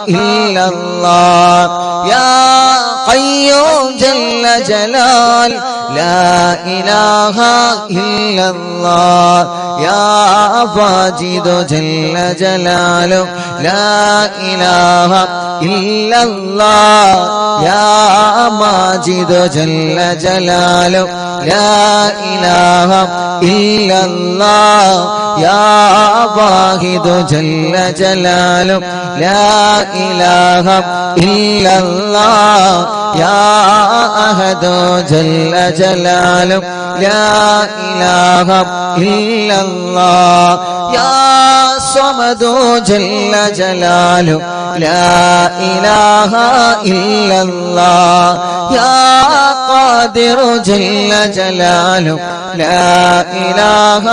إلا الله يا قيوم جل جلال لا إله إلا الله يا واجد جل جلاله لا إله إلا الله يا ماجد جل جلاله لا إله إلا الله يا واحد جل جلاله لا إله إلا الله يا أحد جل جلاله لا إله إلا الله يا صمد جل جلاله لا إله إلا الله يا قادر جل جلاله لا إله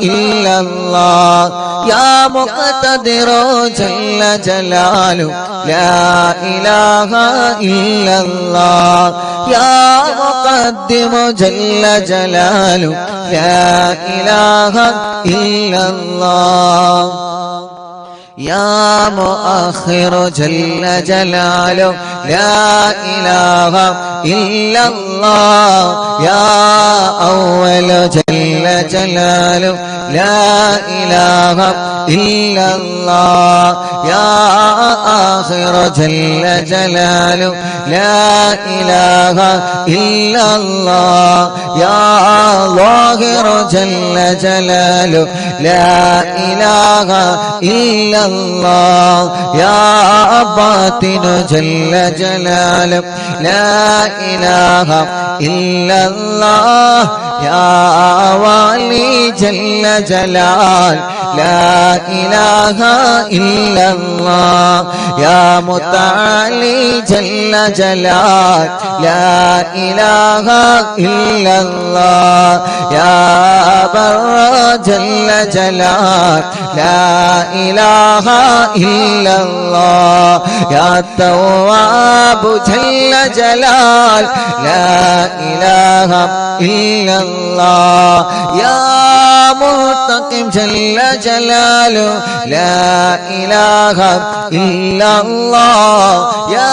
إلا الله يا مقتدر جل جلاله لا إله إلا الله يا مقدم جل جلاله لا إله إلا الله يا مؤخر جل جلاله لا إله إلا الله يا أول جل جلاله لا إله إلا الله يا آخر جل جلاله لا إله إلا الله يا ظاهر جل جلاله لا إله إلا الله يا باطن جل جلاله لا إله إلا الله يا والي جل جلال لا إله إلا الله يا متعالي جل جلال لا إله إلا الله يا بر جل جلال لا إله إلا الله يا تواب جل جلال لا إله إلا الله يا منتقم جل جلاله لا إله إلا الله يا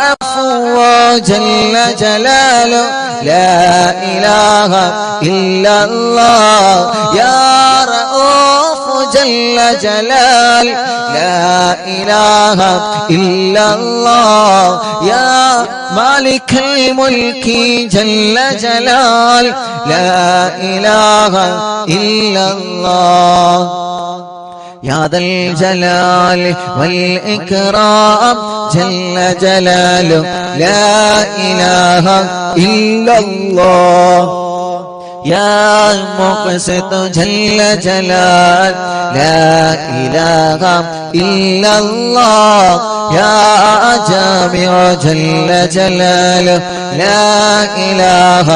عفو جل جلاله لا إله إلا الله يا رؤوف جل جلال لا إله إلا الله يا مالك الملك جل جلال لا إله إلا الله يا ذا الجلال والإكرام جل جلاله لا إله إلا الله يا مقسط جل جلال لا إله إلا الله يا جامع جل جلاله لا إله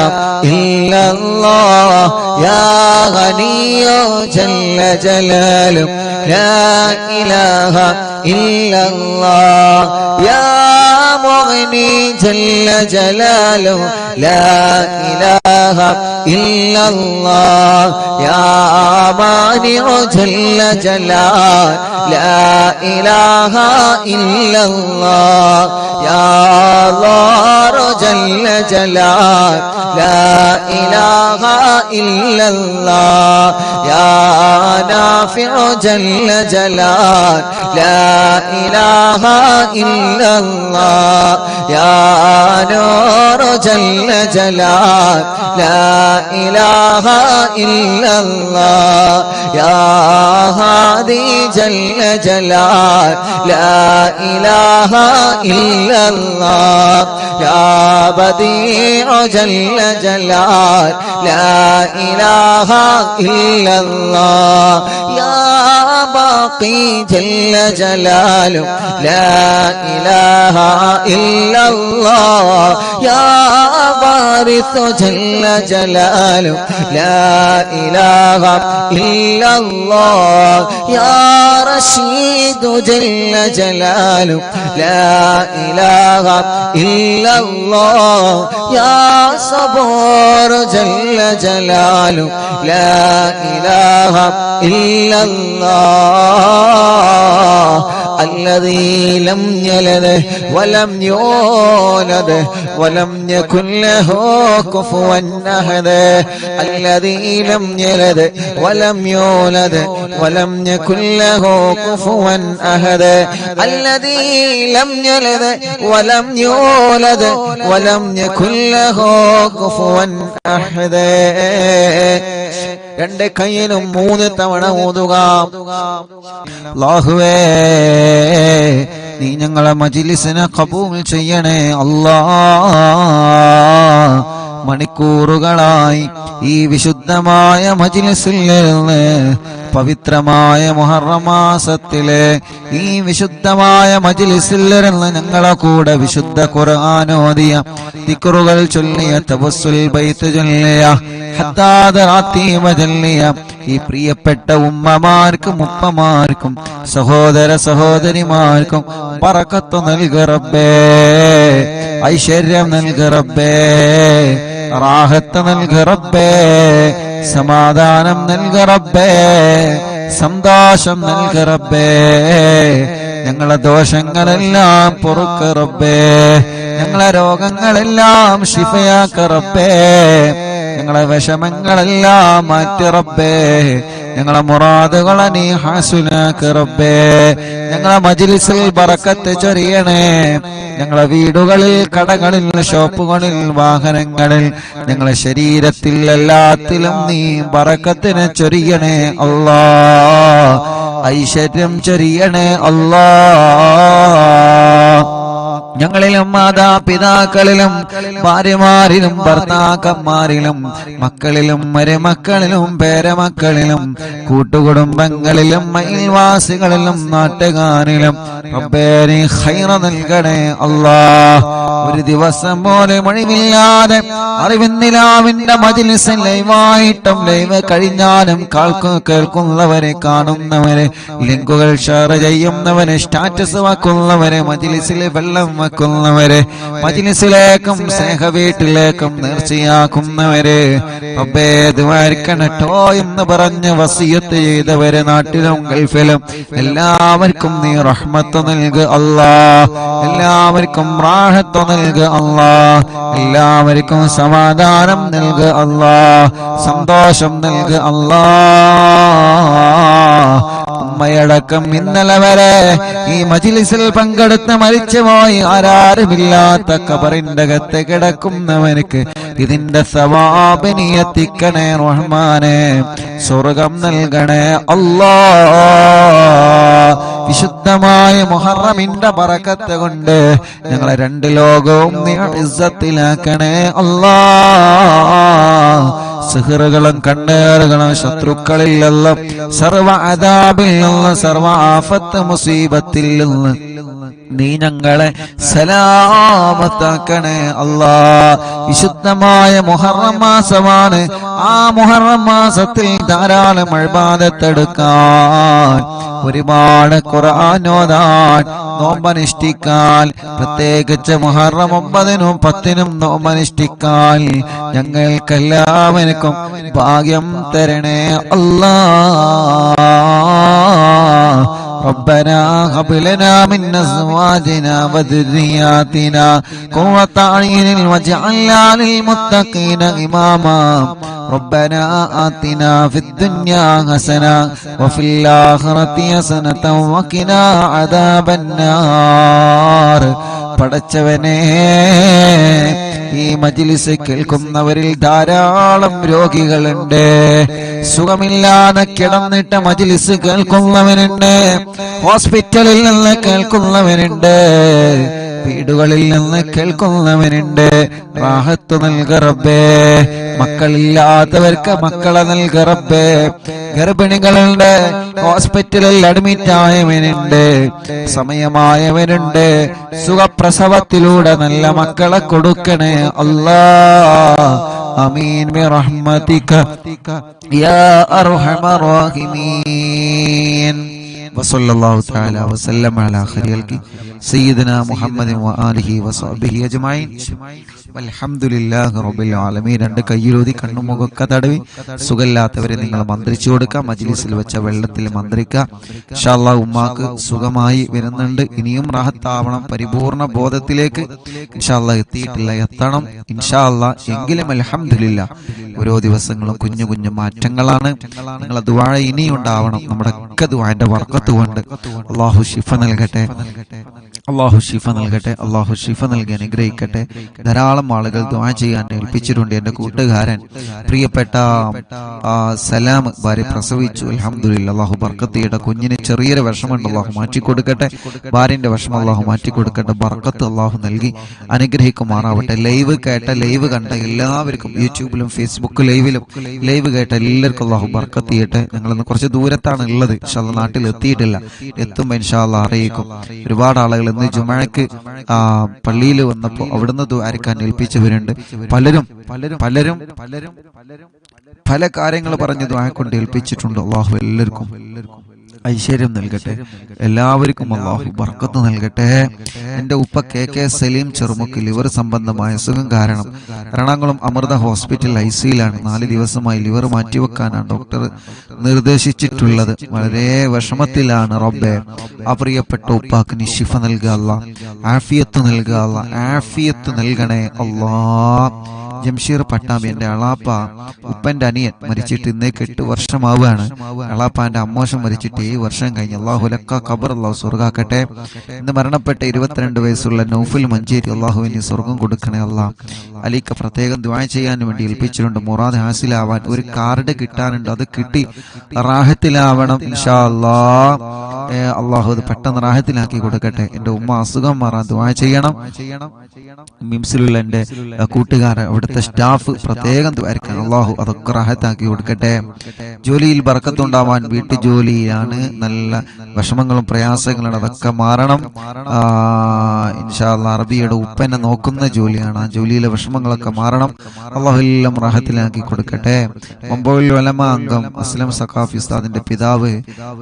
إلا الله يا غني جل جلاله لا إله إلا الله يا مغني جل جلاله لا إله إلا الله يا مانع جل جلاله لا إله إلا الله يا ضار جل جلال لا إله إلا الله يا نافع جل جلال لا إله إلا الله يا نور جل جلال لا إله إلا الله يا هادي جل جلال لا إله إلا الله يا بديع جل جلال لا إله إلا الله يا باقي جل جلاله لا إله إلا الله يا وارث جل جلاله لا إله إلا الله يا رشيد جل جلاله لا إله إلا الله يا صبور جل جلاله لا إله إلا الله الذي لم يلد ولم يولد ولم يكن له كفوا أحد الذي لم يلد ولم يولد ولم يكن له كفوا أحد الذي لم يلد ولم يولد ولم يكن له كفوا أحد രണ്ട് കൈയിലും 3 തവണ ഓതുക. അല്ലാഹുവേ നീ ഞങ്ങളെ മജ്ലിസിനെ ഖബൂൽ ചെയ്യണേ അല്ലാഹ്. മണിക്കൂറുകളായി ഈ വിശുദ്ധമായ മജ്ലിസിൽ നിന്ന് പവിത്രമായ മുഹറം മാസത്തിലെ ഈ വിശുദ്ധമായ മജ്ലിസിൽ നിന്ന് ഞങ്ങളെ കൂടെ വിശുദ്ധ ഖുർആൻ ഓതിയ ദിക്റുകൾ ചൊല്ലിയ തവസ്സുൽ ബൈത്ത് ചൊല്ലിയ ഹത്താദ റാത്തീമ ചൊല്ലിയ ഈ പ്രിയപ്പെട്ട ഉമ്മമാർക്കും ഉപ്പമാർക്കും സഹോദര സഹോദരിമാർക്കും ബറക്കത്ത് നൽക റബ്ബേ, ഐശ്വര്യം നൽക റബ്ബേ, റാഹത്ത് നൽക റബ്ബേ, സമാധാനം നൽക റബ്ബേ, സന്തോഷം നൽക റബ്ബേ. ഞങ്ങളെ ദോഷങ്ങളെല്ലാം പൊറുക്ക റബ്ബേ, ഞങ്ങളെ രോഗങ്ങളെല്ലാം ശിഫയാക്ക റബ്ബേ, ഞങ്ങളെ വിഷമങ്ങളെല്ലാം മാറ്റി റബ്ബേ, ഞങ്ങളെ മുറാദുകളെ നീ ഹാസുലാക്ക റബ്ബേ. ഞങ്ങളെ മജ്ലിസിൽ ബറക്കത്ത് ചൊരിയണേ. ഞങ്ങളെ വീടുകളിൽ, കടകളിൽ, ഷോപ്പുകളിൽ, വാഹനങ്ങളിൽ, ഞങ്ങളെ ശരീരത്തിൽ എല്ലാത്തിലും നീ ബറക്കത്തിനെ ചൊരിയണേ അല്ലാഹ്. ഐശ്വര്യം ചൊരിയണേ അല്ലാഹ്. ഞങ്ങളിലും മാതാപിതാക്കളിലും ഭാര്യമാരിലും ഭർത്താക്കന്മാരിലും മക്കളിലും മരുമക്കളിലും പേരമക്കളിലും കൂട്ടുകുടുംബങ്ങളിലും അയൽവാസികളിലും നാട്ടുകാരിലും റബ്ബേ നീ ഖൈർ നൽകണേ അല്ലാഹ്. ഒരു ദിവസം പോലും ഒഴിവില്ലാതെ അറിവിന്നിലാവിന്റെ മജ്ലിസിൽ ലൈവായിട്ടും ലൈവ് കഴിഞ്ഞാലും കേൾക്കുന്നവരെ, കാണുന്നവരെ, ലിങ്കുകൾ ഷെയർ ചെയ്യുന്നവരെ, സ്റ്റാറ്റസ് വെക്കുന്നവരെ, മജ്ലിസിൽ വെള്ളം വെക്കുന്നവരെ, മജ്ലിസിലേക്കും സ്നേഹ വീട്ടിലേക്കും നേർച്ചയാക്കുന്നവരെ റബ്ബേ ദുആർക്കണട്ടോ എന്ന് പറഞ്ഞ് വസിയത്ത് ചെയ്തവരെ നാട്ടിലും ഗൾഫിലും എല്ലാവർക്കും നീ റഹ്മത്ത് നൽക അല്ലാഹ്. എല്ലാവർക്കും റാഹത്ത് നൽക അല്ലാഹ്. എല്ലാവർക്കും സമാധാനം നൽക അല്ലാഹ്. സന്തോഷം നൽക അല്ലാഹ്. ഉമ്മയടക്കം ഇന്നലെ വരെ ഈ മജ്ലിസിൽ പങ്കെടുത്ത് മരിച്ചുപോയി ആരാരുമില്ലാത്ത ഖബറിന്റെ അകത്ത് കിടക്കുന്നവർക്ക് ഇതിന്റെ സവാബ് നീ എത്തിക്കണേ റഹ്മാനെ. സ്വർഗം നൽകണേ അല്ലാഹ്. വിശുദ്ധമായ മുഹറമിന്റെ ബറക്കത്ത് കൊണ്ട് ഞങ്ങളെ രണ്ട് ലോകവും നീ ഇസ്സത്തിലാക്കണേ അല്ലാഹ്. സിഹറുകളും കണ്ണേറുകളും ശത്രുക്കളിൽ സർവ അദാബിൽ നിന്ന്, സർവ ആഫത്ത് മുസീബത്തിൽ നിന്ന് നീ ഞങ്ങളെ സലാമത്താക്കണേ അല്ലാഹ്. വിശുദ്ധമായ മുഹറം മാസമാണ്. ആ മുഹറം മാസത്തിൽ ധാരാളം ഇബാദത്തെടുക്കാൻ, ഒരുപാട് ഖുർആൻ ഓതാൻ, നോമ്പനുഷ്ഠിക്കാൻ, പ്രത്യേകിച്ച് മുഹറം 9-നും 10-നും നോമ്പനുഷ്ഠിക്കാൻ ഞങ്ങൾക്കെല്ലാവർക്കും ഭാഗ്യം തരണേ അല്ലാഹ്. ربنا هب لنا من أزواجنا وذرياتنا قرة أعين واجعلنا للمتقين إماما ربنا آتنا في الدنيا حسنة وفي الآخرة حسنة وقنا عذاب النار. പടച്ചവനേ, ഈ മജ്‌ലിസ് കേൾക്കുന്നവരിൽ ധാരാളം രോഗികളുണ്ട്, സുഖമില്ലാതെ കിടന്നിട്ട് മജ്‌ലിസ് കേൾക്കുന്നവനുണ്ട്, ഹോസ്പിറ്റലിൽ നിന്ന് കേൾക്കുന്നവനുണ്ട്, വീടുകളിൽ നിന്ന് കേൾക്കുന്നവനുണ്ട്. റാഹത്ത് നൽക റബ്ബേ, മക്കളില്ലാത്തവർക്ക് മക്കളെ നൽക റബ്ബേ, ഗർഭിണികളുണ്ട്, ഹോസ്പിറ്റലിൽ അഡ്മിറ്റ് ആയവനുണ്ട്, സമയമായവനുണ്ട്, സുഖപ്രസവത്തിലൂടെ നല്ല മക്കളെ കൊടുക്കണേ അല്ലാ. ആമീൻ ബിറഹ്മതിക യാ അർഹമർ റഹീമീൻ. വസല്ലല്ലാഹു തആല വസല്ലമ അലാ ഖൈറിൽ സയ്യിദനാ മുഹമ്മദിൻ വആലിഹി വസഹ്ബിഹി അജ്മഈൻ. വൽഹംദുലില്ലാഹി റബ്ബിൽ ആലമീൻ. രണ്ട് കയ്യിലൂതി കണ്ണുമുഖൊക്കെ തടവി സുഖമില്ലാത്തവരെ നിങ്ങൾ മന്ത്രിച്ചു കൊടുക്കുക. മജ്‌ലിസിൽ വെച്ച വെള്ളത്തിൽ മന്ത്രിക്കുക. ഇൻഷാ അല്ലാഹ് ഉമ്മാക്ക് സുഖമായി വരുന്നുണ്ട്. ഇനിയും റാഹത്താവണം, പരിപൂർണ ബോധത്തിലേക്ക് ഇൻഷാ അല്ലാഹ് എത്തിയിട്ടില്ല, എത്തണം ഇൻഷാ അല്ലാഹ്. എങ്കിലും അൽഹംദുലില്ലാഹ് ഓരോ ദിവസങ്ങളും കുഞ്ഞു കുഞ്ഞു മാറ്റങ്ങളാണ്. നിങ്ങളെ ദുആ ഇനിയും ഉണ്ടാവണം. നമ്മുടെ ഒക്കെ ദുആന്റെ ബർക്കത്ത് കൊണ്ട് അല്ലാഹു ശിഫ നൽകട്ടെ, അല്ലാഹു ശിഫ നൽകട്ടെ, അല്ലാഹു ശിഫ നൽകി അനുഗ്രഹിക്കട്ടെ. ധാരാളം ആളുകൾ ദുആ ചെയ്യാൻ ഏൽപ്പിച്ചിട്ടുണ്ട്. എന്റെ കൂട്ടുകാരൻ പ്രിയപ്പെട്ട സലാം ഭാര്യ പ്രസവിച്ചു, അൽഹംദുലില്ലാഹ്. അല്ലാഹു ബർക്കത്ത് ചെയ്യട്ടെ. കുഞ്ഞിന് ചെറിയൊരു വിഷമമുണ്ട്, അല്ലാഹു മാറ്റി കൊടുക്കട്ടെ. ഭാര്യന്റെ വിഷമം അല്ലാഹു മാറ്റി കൊടുക്കട്ടെ. ബർക്കത്ത് അല്ലാഹു നൽകി അനുഗ്രഹിക്കുമാറാവട്ടെ. ലൈവ് കേട്ട, ലൈവ് കണ്ട എല്ലാവർക്കും, യൂട്യൂബിലും ഫേസ്ബുക്ക് ലൈവിലും ലൈവ് കേട്ട എല്ലാവർക്കും അല്ലാഹു ബർക്കത്ത് ചെയ്യട്ടെ. ഞങ്ങളിന്ന് കുറച്ച് ദൂരത്താണ് ഉള്ളത്, ഇൻഷാ അല്ലാഹ് നാട്ടിൽ എത്തിയിട്ടില്ല, എത്തുമ്പോൾ ഇൻഷാ അല്ലാഹ് അറിയിക്കും. ഒരുപാട് ആളുകൾ ഇന്ന് ജുമഅക്ക് പള്ളിയിൽ വന്നപ്പോൾ അവിടുന്ന് ദുആരിക്കാൻ ഏൽപ്പിച്ചവരുണ്ട്. പലരും പല കാര്യങ്ങൾ പറഞ്ഞ് ദുആ കൊണ്ട് ഏൽപ്പിച്ചിട്ടുണ്ട്. അല്ലാഹു എല്ലാവർക്കും ഐശ്വര്യം നൽകട്ടെ, എല്ലാവർക്കും അല്ലാഹു ബർക്കത്ത് നൽകട്ടെ. എൻ്റെ ഉപ്പ കെ സലീം ചെറുമുക്ക് ലിവർ സംബന്ധമായ അസുഖം കാരണം എറണാകുളം അമൃത ഹോസ്പിറ്റൽ ഐസിയിലാണ്. 4 ദിവസമായി ലിവർ മാറ്റിവെക്കാനാണ് ഡോക്ടർ നിർദ്ദേശിച്ചിട്ടുള്ളത്. വളരെ വിഷമത്തിലാണ് റബ്ബേ. ആ പ്രിയപ്പെട്ട ഉപ്പാക്ക് നീ ശിഫ നൽകുക അല്ലാ, ആഫിയത്ത് നൽകുക അല്ലാ, ആഫിയത്ത് നൽകണേ അല്ലാ. ജംഷീർ പട്ടാമ്പി എൻ്റെ അളാപ്പ ഉപ്പന്റെ അനിയൻ മരിച്ചിട്ട് ഇന്നേക്ക് 8 വർഷമാവുകയാണ്. അളാപ്പാന്റെ അമ്മോശം മരിച്ചിട്ട് 7 വർഷം കഴിഞ്ഞ്. അല്ലാഹു ലക്ക ഖബർ അല്ലാഹു സ്വർഗാക്കട്ടെ. ഇന്ന് മരണപ്പെട്ട 22 വയസ്സുള്ള നൗഫൽ മഞ്ചേരി, അല്ലാഹുവിന് സ്വർഗം കൊടുക്കണേ അല്ലാ. അലിക്ക് പ്രത്യേകം ദുആ ചെയ്യാൻ വേണ്ടി ഏൽപ്പിച്ചിട്ടുണ്ട്. മുറാദ് ഹാസിലാവാൻ ഒരു കാർഡ് കിട്ടാനുണ്ട്, അത് കിട്ടി റാഹത്തിലാവണം ഇൻഷാ അല്ലാ. അല്ലാഹു അത് പെട്ടെന്ന് റാഹത്തിലാക്കി കൊടുക്കട്ടെ. എൻ്റെ ഉമ്മ അസുഖം മാറാൻ ദുആ ചെയ്യണം. മിംസിലുള്ള എൻ്റെ കൂട്ടുകാരൻ, അവിടുത്തെ സ്റ്റാഫ് പ്രത്യേകം ദുആരിക്കണം. അല്ലാഹു അതൊക്കെ റാഹത്താക്കി കൊടുക്കട്ടെ. ജോലിയിൽ ബർക്കത്തുണ്ടാവാൻ, വീട്ടു ജോലിയാണ് നല്ല വിഷമങ്ങളും പ്രയാസങ്ങളും, അതൊക്കെ മാറണം ഇൻഷാ അല്ലാഹ്. അറബിയുടെ ഉപ്പനെ നോക്കുന്ന ജോലിയാണ്, ആ ജോലിയിലെ വിഷമങ്ങളൊക്കെ മാറണം. അല്ലാഹു എല്ലാം റാഹത്തിലാക്കി കൊടുക്കട്ടെ. ഒമ്പതുൽ ഉലമ അംഗം അസ്ലം സഖാഫി ഉസ്താദിന്റെ പിതാവ്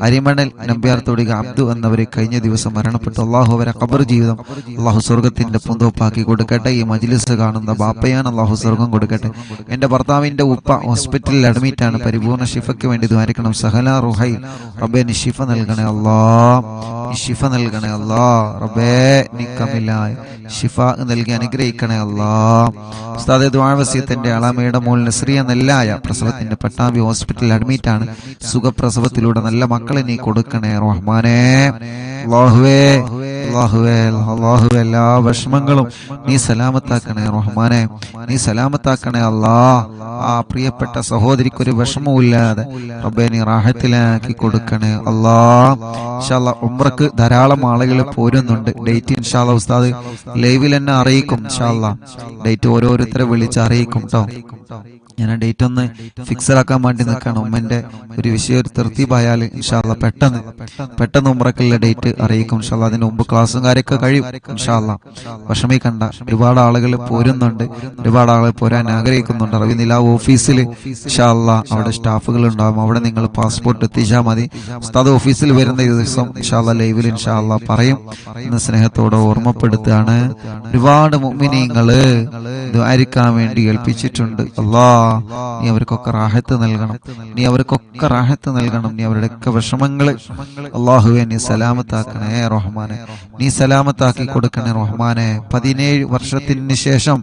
അരിമണൽ നമ്പ്യാർത്തോടിക അബ്ദു എന്നവരെ കഴിഞ്ഞ ദിവസം മരണപ്പെട്ടു. അല്ലാഹു അവരെ ഖബർ ജീവിതം അല്ലാഹു സ്വർഗത്തിന്റെ പൂന്തോപ്പാക്കി കൊടുക്കട്ടെ. ഈ മജ്‌ലിസ് കാണുന്ന ബാപ്പയാണ്, അല്ലാഹു സ്വർഗം കൊടുക്കട്ടെ. എൻ്റെ ഭർത്താവിന്റെ ഉപ്പ ഹോസ്പിറ്റലിൽ അഡ്മിറ്റ് ആണ്. പരിപൂർണ ശിഫയ്ക്ക് വേണ്ടി ദ്വാരിക്കണം. സഹല റുഹൈ റബ്ബേ നീ ശിഫ നൽകണേ അല്ലാ, നീ ശിഫ നൽകണേ അല്ലാ. റബ്ബേ നീ കമിലായ ശിഫ നൽകി അനുഗ്രഹിക്കണേ അല്ലാ. ഉസ്താദെ ദുആ വസിയത്തിന്റെ അളമയുടെ മോൾ നസ്രിയ നെല്ലായ പ്രസവത്തിന്റെ പട്ടാമ്പി ഹോസ്പിറ്റലിൽ അഡ്മിറ്റ് ആണ്. സുഖപ്രസവത്തിലൂടെ നല്ല മക്കളെ നീ കൊടുക്കണേ റഹ്മാനേ. അല്ലാഹുവേ അല്ലാഹുവേ അല്ലാഹുവേ എല്ലാ വിഷമങ്ങളും നീ സലാമത്താക്കണേ റഹ്മാനെ, നീ സലാമത്താക്കണേ അല്ലാ. ആ പ്രിയപ്പെട്ട സഹോദരിക്ക് ഒരു വിഷമവുമില്ലാതെ റബ്ബേ നീ റാഹത്തിലാക്കി കൊടുക്കണേ അല്ലാ. ഇൻഷാ അല്ലാഹ് ഉംറക്ക് ധാരാളം ആളുകൾ പോരുന്നുണ്ട്. ഡേറ്റ് ഇൻഷാ അല്ലാഹ് ഉസ്താദ് ലൈവിൽ തന്നെ അറിയിക്കും. ഇൻഷാ അല്ലാഹ് ഡേറ്റ് ഓരോരുത്തരെ വിളിച്ച് അറിയിക്കും കേട്ടോ. ഞാൻ ആ ഡേറ്റ് ഒന്ന് ഫിക്സഡ് ആക്കാൻ വേണ്ടി നിൽക്കണം. ഉമ്മന്റെ ഒരു വിഷയം ഒരു തൃപ്തിയായാൽ ഇൻഷാ അല്ലാഹ് പെട്ടെന്ന് ഉംറക്കുള്ള ഡേറ്റ് അറിയിക്കും ഇൻഷാ അല്ലാഹ്. അതിന് മുമ്പ് ക്ലാസ്സും കാര്യമൊക്കെ കഴിയും ഇൻഷാ അല്ലാഹ്. വിഷമിക്കണ്ട, ഒരുപാട് ആളുകൾ പോരുന്നുണ്ട്, ഒരുപാട് ആളുകൾ പോരാൻ ആഗ്രഹിക്കുന്നുണ്ട്. റവി നിലാവ് ഓഫീസിൽ ഇൻഷാ അല്ലാഹ് അവിടെ സ്റ്റാഫുകൾ ഉണ്ടാവും. അവിടെ നിങ്ങൾ പാസ്പോർട്ട് എത്തിച്ചാൽ മതി. ഉസ്താദ് ഓഫീസിൽ വരുന്ന ദിവസം ഇൻഷാ അല്ലാഹ് ലൈവിൽ ഇൻഷാ അല്ലാഹ് പറയും എന്ന് സ്നേഹത്തോടെ ഓർമ്മപ്പെടുത്തുകയാണ്. ഒരുപാട് മുഅ്മിനീങ്ങൾ ദുആരിക്കാൻ വേണ്ടി ഏൽപ്പിച്ചിട്ടുണ്ട്. അല്ലാഹ് നീ അവർക്കൊക്കെ റാഹത്ത് നൽകണം, നീ അവർക്കൊക്കെ റാഹത്ത് നൽകണം. നീ അവരുടെയൊക്കെ വിഷമങ്ങള് അല്ലാഹുവേ നീ സലാമത്താക്കണേ റഹ്മാനെ, നീ സലാമത്താക്കി കൊടുക്കണേ റഹ്മാനെ. 17 വർഷത്തിന് ശേഷം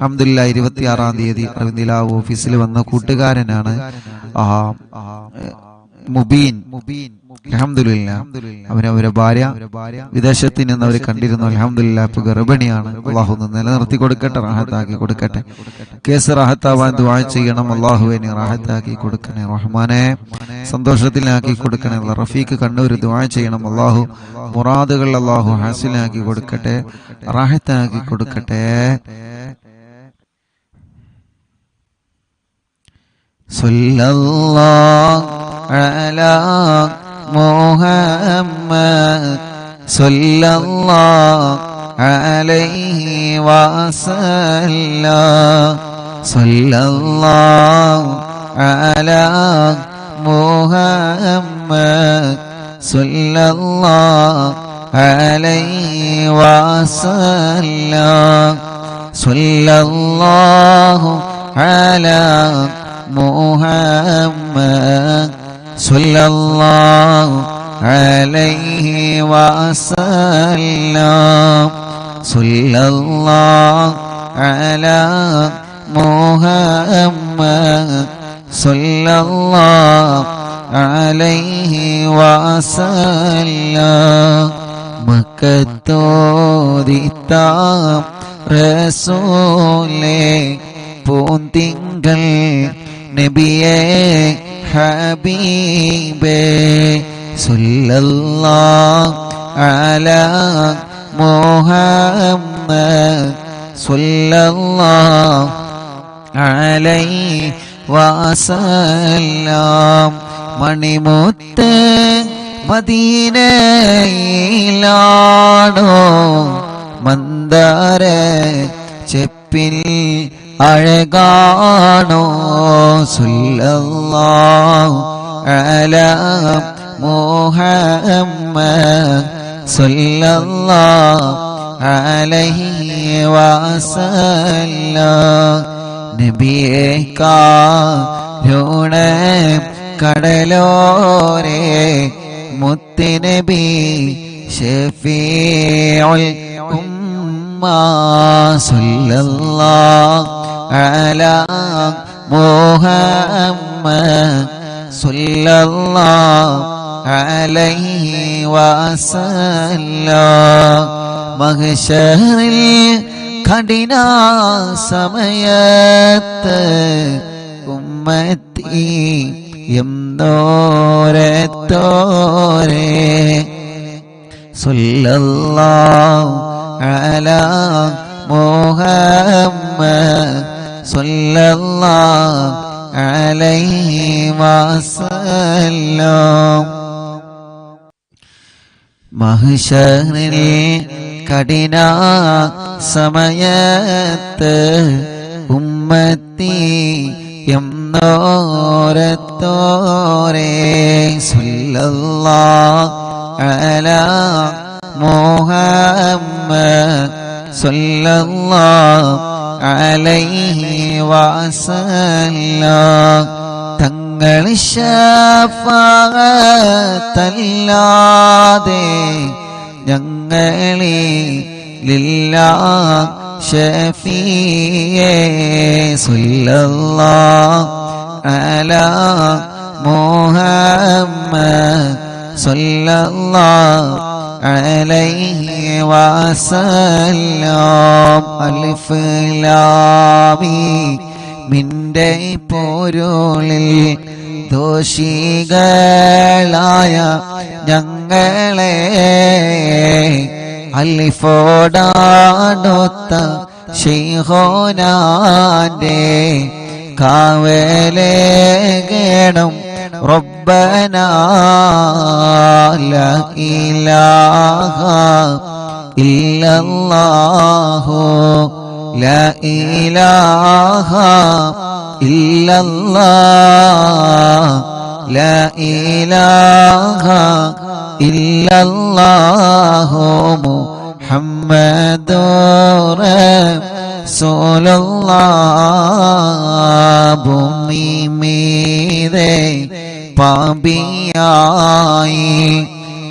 അൽഹംദുലില്ലാഹ് 26-ാം തീയതി അറിവിന്ദിലാവ് ഓഫീസിൽ വന്ന കൂട്ടുകാരനാണ് മുബീൻ. അൽഹംദുലില്ലാഹ് അവരെ ഭാര്യ വിദേശത്ത് നിന്ന് അവർ കണ്ടിരുന്നു. അൽഹംദുലില്ലാഹ് ഇപ്പൊ ഗർഭിണിയാണ്. അല്ലാഹു നിലനിർത്തി കൊടുക്കട്ടെ, റാഹത്താക്കി കൊടുക്കട്ടെ. കേസ് റാഹത്താവാൻ ദുആ ചെയ്യണം. അല്ലാഹുവേ നീ റാഹത്താക്കി കൊടുക്കണേ റഹ്മാനെ, സന്തോഷത്തിലാക്കി കൊടുക്കണേ. റഫീഖ് കണ്ണൂർ ദുആ ചെയ്യണം. അല്ലാഹു മുറാദുകൾ അല്ലാഹു ഹാസിലാക്കി കൊടുക്കട്ടെ, റാഹത്താക്കി കൊടുക്കട്ടെ. സല്ലല്ലാഹു അലാ മുഹമ്മദ് സല്ലല്ലാഹു അലൈഹി വസല്ലം. സല്ലല്ലാഹു അലാ മുഹമ്മദ് സല്ലല്ലാഹു അലൈഹി വസല്ലം. സല്ലല്ലാഹു അലാ മുഹമ്മദ് സല്ലല്ലാഹു അലൈഹി വസല്ലം. സല്ലല്ലാഹു അലാ മുഹമ്മദ് സല്ലല്ലാഹു അലൈഹി വസല്ലം. മക്കത്തോദിത്ത റസൂലേ പൂന്തിങ്കൾ നബിയേ ഹബീബേ സല്ലല്ലാഹു അലാ മുഹമ്മദ് സല്ലല്ലാഹു അലൈഹി വസല്ലം. മണിമുത്ത് മദീനയിലാണോ മന്ദാര ചെപ്പിൽ അഴകാണോ. സല്ലല്ലാഹു അലാ മുഹമ്മദ് സല്ലല്ലാഹു അലൈഹി വസല്ലം. നബിയേ കാരുണ കടലോരേ മുത്തുനബി ശഫീഉൽ ഉമ്മ സല്ലല്ലാഹു അലാ മുഹമ്മദ് സല്ലല്ലാഹു അലൈഹി വസല്ലം. മഹ്ശറിൽ കഠിന സമയത്ത് ഉമ്മത്തി എന്നോരത്തോരേ സല്ലല്ലാഹു അലാ മുഹമ്മദ് സല്ലല്ലാഹു അലൈഹി വസല്ലം. മഹ്ശറിൽ കഠിന സമയത്ത് ഉമ്മത്തി എന്നോരത്തോരേ സല്ലല്ലാഹു അലാ മുഹമ്മദ് സല്ലല്ലാഹു അലൈഹി വസല്ലം. തങ്ങൾ ശഫാഅത്തല്ലാതെ ഞങ്ങളിലില്ല ഷഫീയേ സല്ലല്ലാഹു അലാ മുഹമ്മദ് സല്ലല്ലാഹു അലൈഹി വസല്ലം. അലിഫ് ലാം മീം മിന്റെ പൊരുളിൽ ദോഷികളായ ഞങ്ങളെ അലിഫോടാടൊത്ത ശൈഖുനാന്റെ കാവലേകണം റബ്ബനാ ലാ ഇലാഹ ഇല്ലല്ലാഹു ലാ ഇലാഹ ഇല്ലല്ലാഹ് ലാ ഇലാഹ ഇല്ലല്ലാഹു മുഹമ്മദുർ റസൂലുള്ളാഹ് ഭൂമി മീതെ പാപിയായി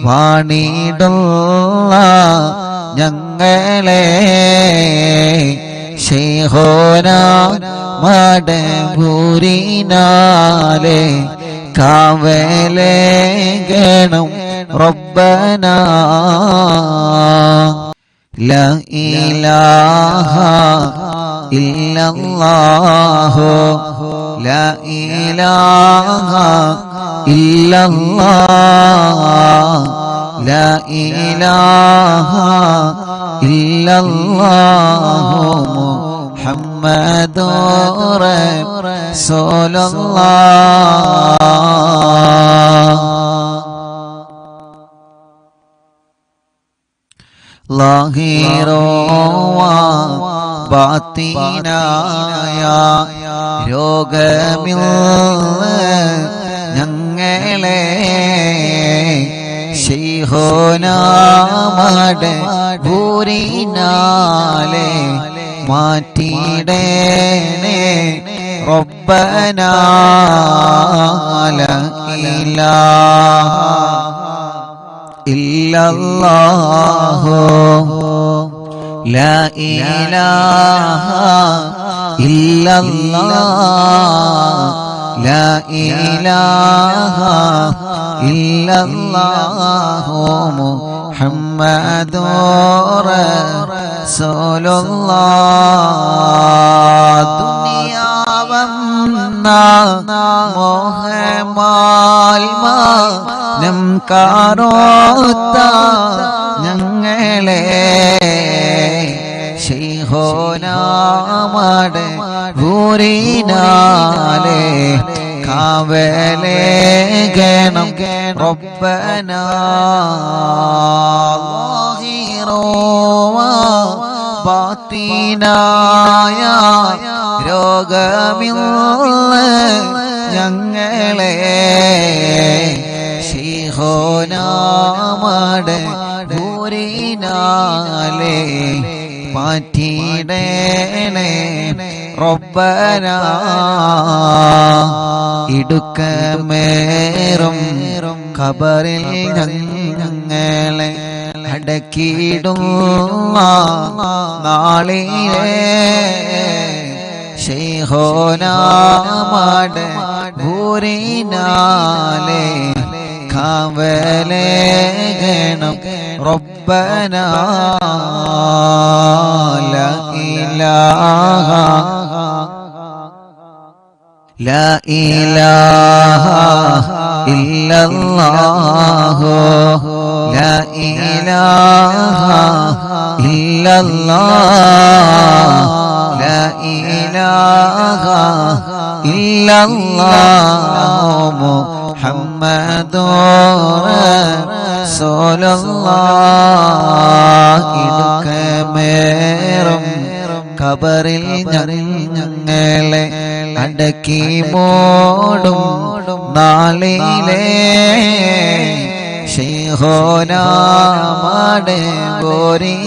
വാണിടുള്ള ഞങ്ങളെ ശൈഖുനാ മടബൂരിനാലെ കാവലേകണം റബ്ബനാ ലാ ഇലാഹ ഇല്ലല്ലാഹു ലാ ഇലാഹ ഇല്ലല്ലാഹ് ലാ ഇലാഹ ഇല്ലല്ലാഹു മുഹമ്മദുർ റസൂലുള്ളാഹ് ലാഹിറോവാ ബാത്തിനായ രോഗമിൽ ഞങ്ങളെ ശൈഖുനാ മടബൂരിനാലെ മാറ്റിടേണേ റബ്ബനാ ലാ ഇലാഹ ഇല്ലല്ലാഹു ലാ ഇലാഹ ഇല്ലല്ലാഹ് ലാ ഇലാഹ ഇല്ലല്ലാഹു മുഹമ്മദുർ റസൂലുള്ളാഹ് ദുനിയാവെന്ന മോഹമാൽമാനം കാരോത്ത ഞങ്ങളെ ശൈഖുനാ മടബൂരിനാലെ കാവലേകണം റബ്ബനാ ലാഹിറോവാ ബാത്തിനായ രോഗമിൽ ഞങ്ങളെ ശൈഖുനാ മടബൂരിനാലെ മാറ്റിടേണേ റബ്ബനാ ഇടുക്കമേറും ഖബറിൽ ഞങ്ങളെ അടക്കിയിടുന്ന നാളിലെ ശൈഖുനാ മടബൂരിനാലെ കാവലേകണം റബ്ബനാ ലാ ഇലാഹ ലാ ഇലാഹ ഇല്ലല്ലാഹു ലാ ഇലാഹ ഇല്ലല്ലാഹ് ലാ ഇലാഹ ഇല്ലല്ലാഹു മുഹമ്മദുർ റസൂലുള്ളാഹ് ഇടുക്കമേറും ഖബറിൽ ഞങ്ങളെ അടക്കി മൂടും നാളിലെ ശൈഖുനാ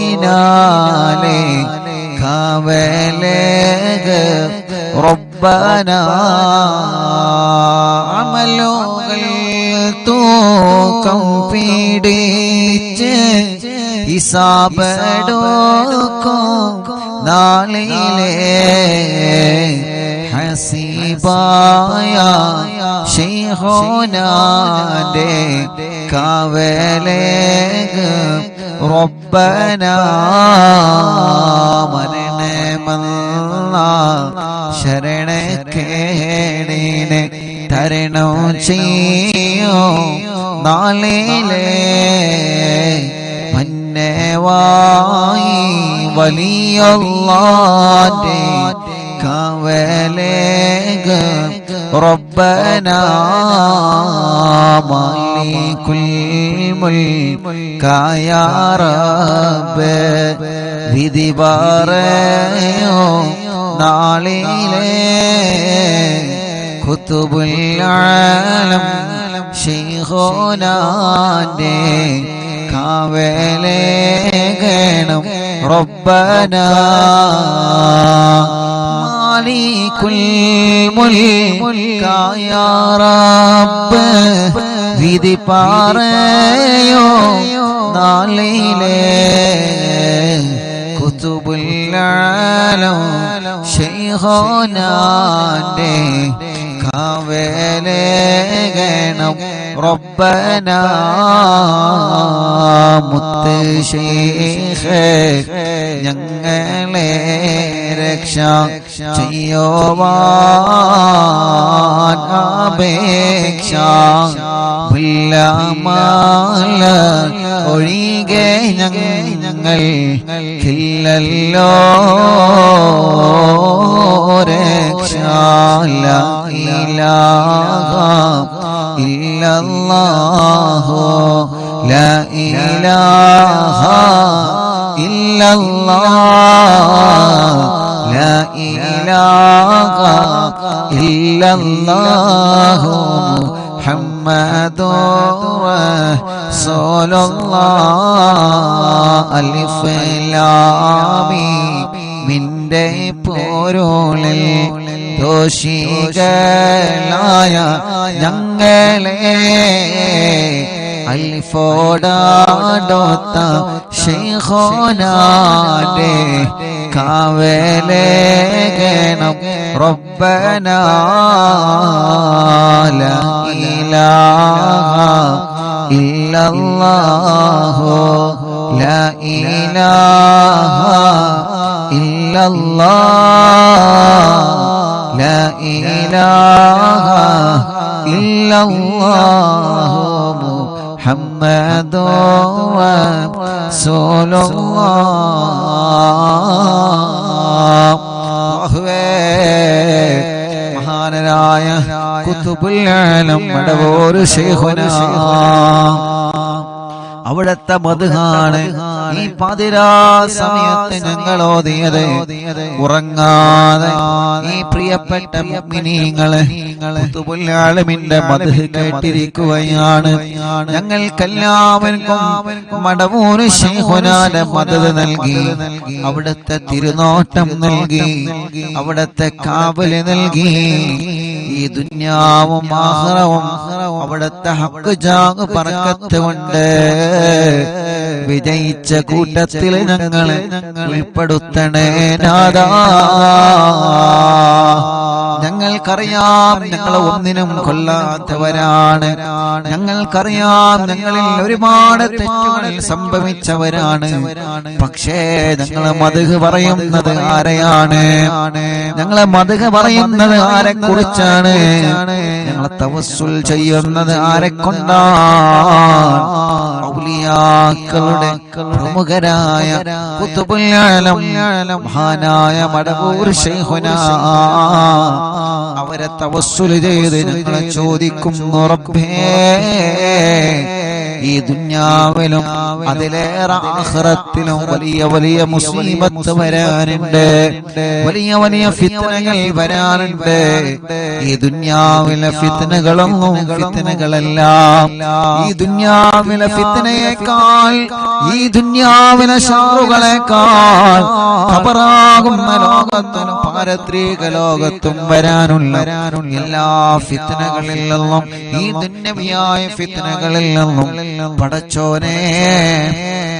മടബൂരിനാലെ കാവലേക റബ്ബനാ അമലുകൾ തൂക്കം പിടിച്ച് ഹിസാബെടുക്കും നാളിലെ ഹസീബായ ശൈഖുനാന്റെ കാവലേക റബ്ബനാ മരണമല്ല ശരണക്കേടിനെ തരണം ചെയ്യോ നാളിലെ മന്നവായി വലിയല്ലാന്റെ കാവലേക റബ്ബനാ മാലികുൽ മുൽക്കായ റബ്ബ് വിധി പറയോ നാളിലെ ഖുതുബുൽ ആലം ശൈഖുനാന്റെ കാവലേകണം റബ്ബനാ മാലികുൽ മുൽക്കായ റബ്ബ് വിധി പറയോ നാളിലെ കുതുബുൽ ആലം ശൈഖുനാന്റെ കാവലേകണം റബ്ബനാ മുത്ത് ശൈഖ് ഞങ്ങളെ രക്ഷ ചെയ്യുവാൻ അപേക്ഷ പുല്ലമാല ഒഴികെ ഞങ്ങൾ കില്ലല്ലോ രക്ഷ ലാ ഇലാഹ ഇല്ലല്ലാഹു ലാ ഇലാഹ ഇല്ലല്ലാഹ് ലാ ഇലാഹ ഇല്ലല്ലാഹു മുഹമ്മദുർ റസൂലുള്ളാഹ് അലിഫ് ലാം മിന്റെ പൊരുളിൽ ദോഷികളായ ഞങ്ങളെ അൽഫോടാടോത്ത ശൈഖുനാന്റെ കാവലേകണം റബ്ബനാ ലാ ഇലാഹ ഇല്ലല്ലാഹു ലാ ഇലാഹ ഇല്ലല്ലാഹ് ലാ ഇലാഹ ഇല്ലല്ലാഹു മുഹമ്മദുർ റസൂലുള്ളാഹ് മഹാനായ കുതുബുൽ ആലം മടവൂർ ശൈഖുനാ അവിടത്തെ മദ്ഹാണ് ഈ പാതിരാ സമയത്ത് ഞങ്ങൾ ഓതിയത്. ഉറങ്ങാതെ ഈ പ്രിയപ്പെട്ട മുഅ്മിനീങ്ങളെ ഖുതുബുൽ ആലമിന്റെ മദ്ഹ് കേട്ടിരിക്കുകയാണ്. ഞങ്ങൾക്കെല്ലാവർക്കും മടവൂർ ശൈഖുനാന്റെ മദ്ഹ് നൽകി, അവിടത്തെ തിരുനോട്ടം നൽകി, അവിടത്തെ കാവല് നൽകി. ഈ ദുനിയാവും ആഖിറവും അവിടത്തെ ഹഖ് ജാഗ് ബർക്കത്ത് കൊണ്ട് വിജയിച്ച കൂട്ടത്തിൽ ഞങ്ങളെ ഉൾപ്പെടുത്തണേ നാഥാ. ഞങ്ങൾക്കറിയാം ഞങ്ങൾ ഒന്നിനും കൊള്ളാത്തവരാണ്. ഞങ്ങൾക്കറിയാം ഞങ്ങളിൽ ഒരുപാട് തെറ്റുകൾ സംഭവിച്ചവരാണ്. പക്ഷേ ഞങ്ങളെ മദ്ഹ് പറയുന്നത് ആരെയാണ്? ഞങ്ങളെ മദ്ഹ് പറയുന്നത് ആരെ കുറിച്ചാണ്? ഞങ്ങളെ തവസ്സുൽ ചെയ്യുന്നത് ആരെ കൊണ്ടാണ്? ഔലിയാക്കളുടെ പ്രമുഖരായ ഖുതുബുൽ ആലം മഹാനായ മടവൂർ ശൈഖുനാ അവരെ തവസ്സുൽ ചെയ്ത് ഞങ്ങളെ ചോദിക്കുന്നു, റബ്ബേ ഈ ദുനിയാവിലും അതിലേറെ ആഖിറത്തിലും വലിയ വലിയ മുസീബത്ത് വരാനുണ്ട്, വലിയ വലിയ ഫിത്നകൾ വരാനുണ്ട്. ഈ ദുനിയാവിലെ ഫിത്നകളൊന്നും ഫിത്നകളെല്ലാം ഈ ദുനിയാവിലെ ഫിത്നയേക്കാൾ, ഈ ദുനിയാവിലെ ശറുകളേക്കാൾ ഖബറാകുന്ന ലോകത്തും പാരത്രിക ലോകത്തും വരാനുള്ള എല്ലാ ഫിത്നകളിൽ നിന്നും, ഈ ദുന്യവിയായ ഫിത്നകളിൽ നിന്നും പടച്ചോനെ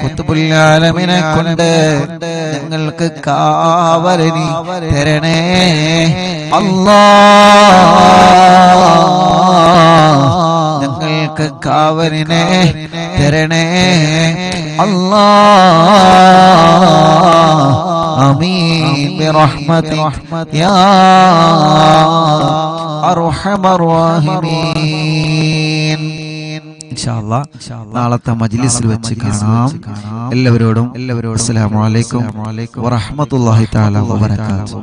ഖുതുബുൽ ആലമിനെ കൊണ്ട് ഞങ്ങൾക്ക് കാവലിനി തരണേ അല്ലാഹ്. ഞങ്ങൾക്ക് കാവലിനെ തരണേ അല്ലാഹ്. ആമീൻ ബിറഹ്മതിക യാ അർഹമർ റഹീമീൻ. ഇൻഷാ അല്ലാഹ് നാളത്തെ മജ്ലിസിൽ വെച്ച് കാണാം. എല്ലാവരോടും അസ്സലാമു അലൈക്കും വറഹ്മത്തുള്ളാഹി തആല വബറകാതുഹു.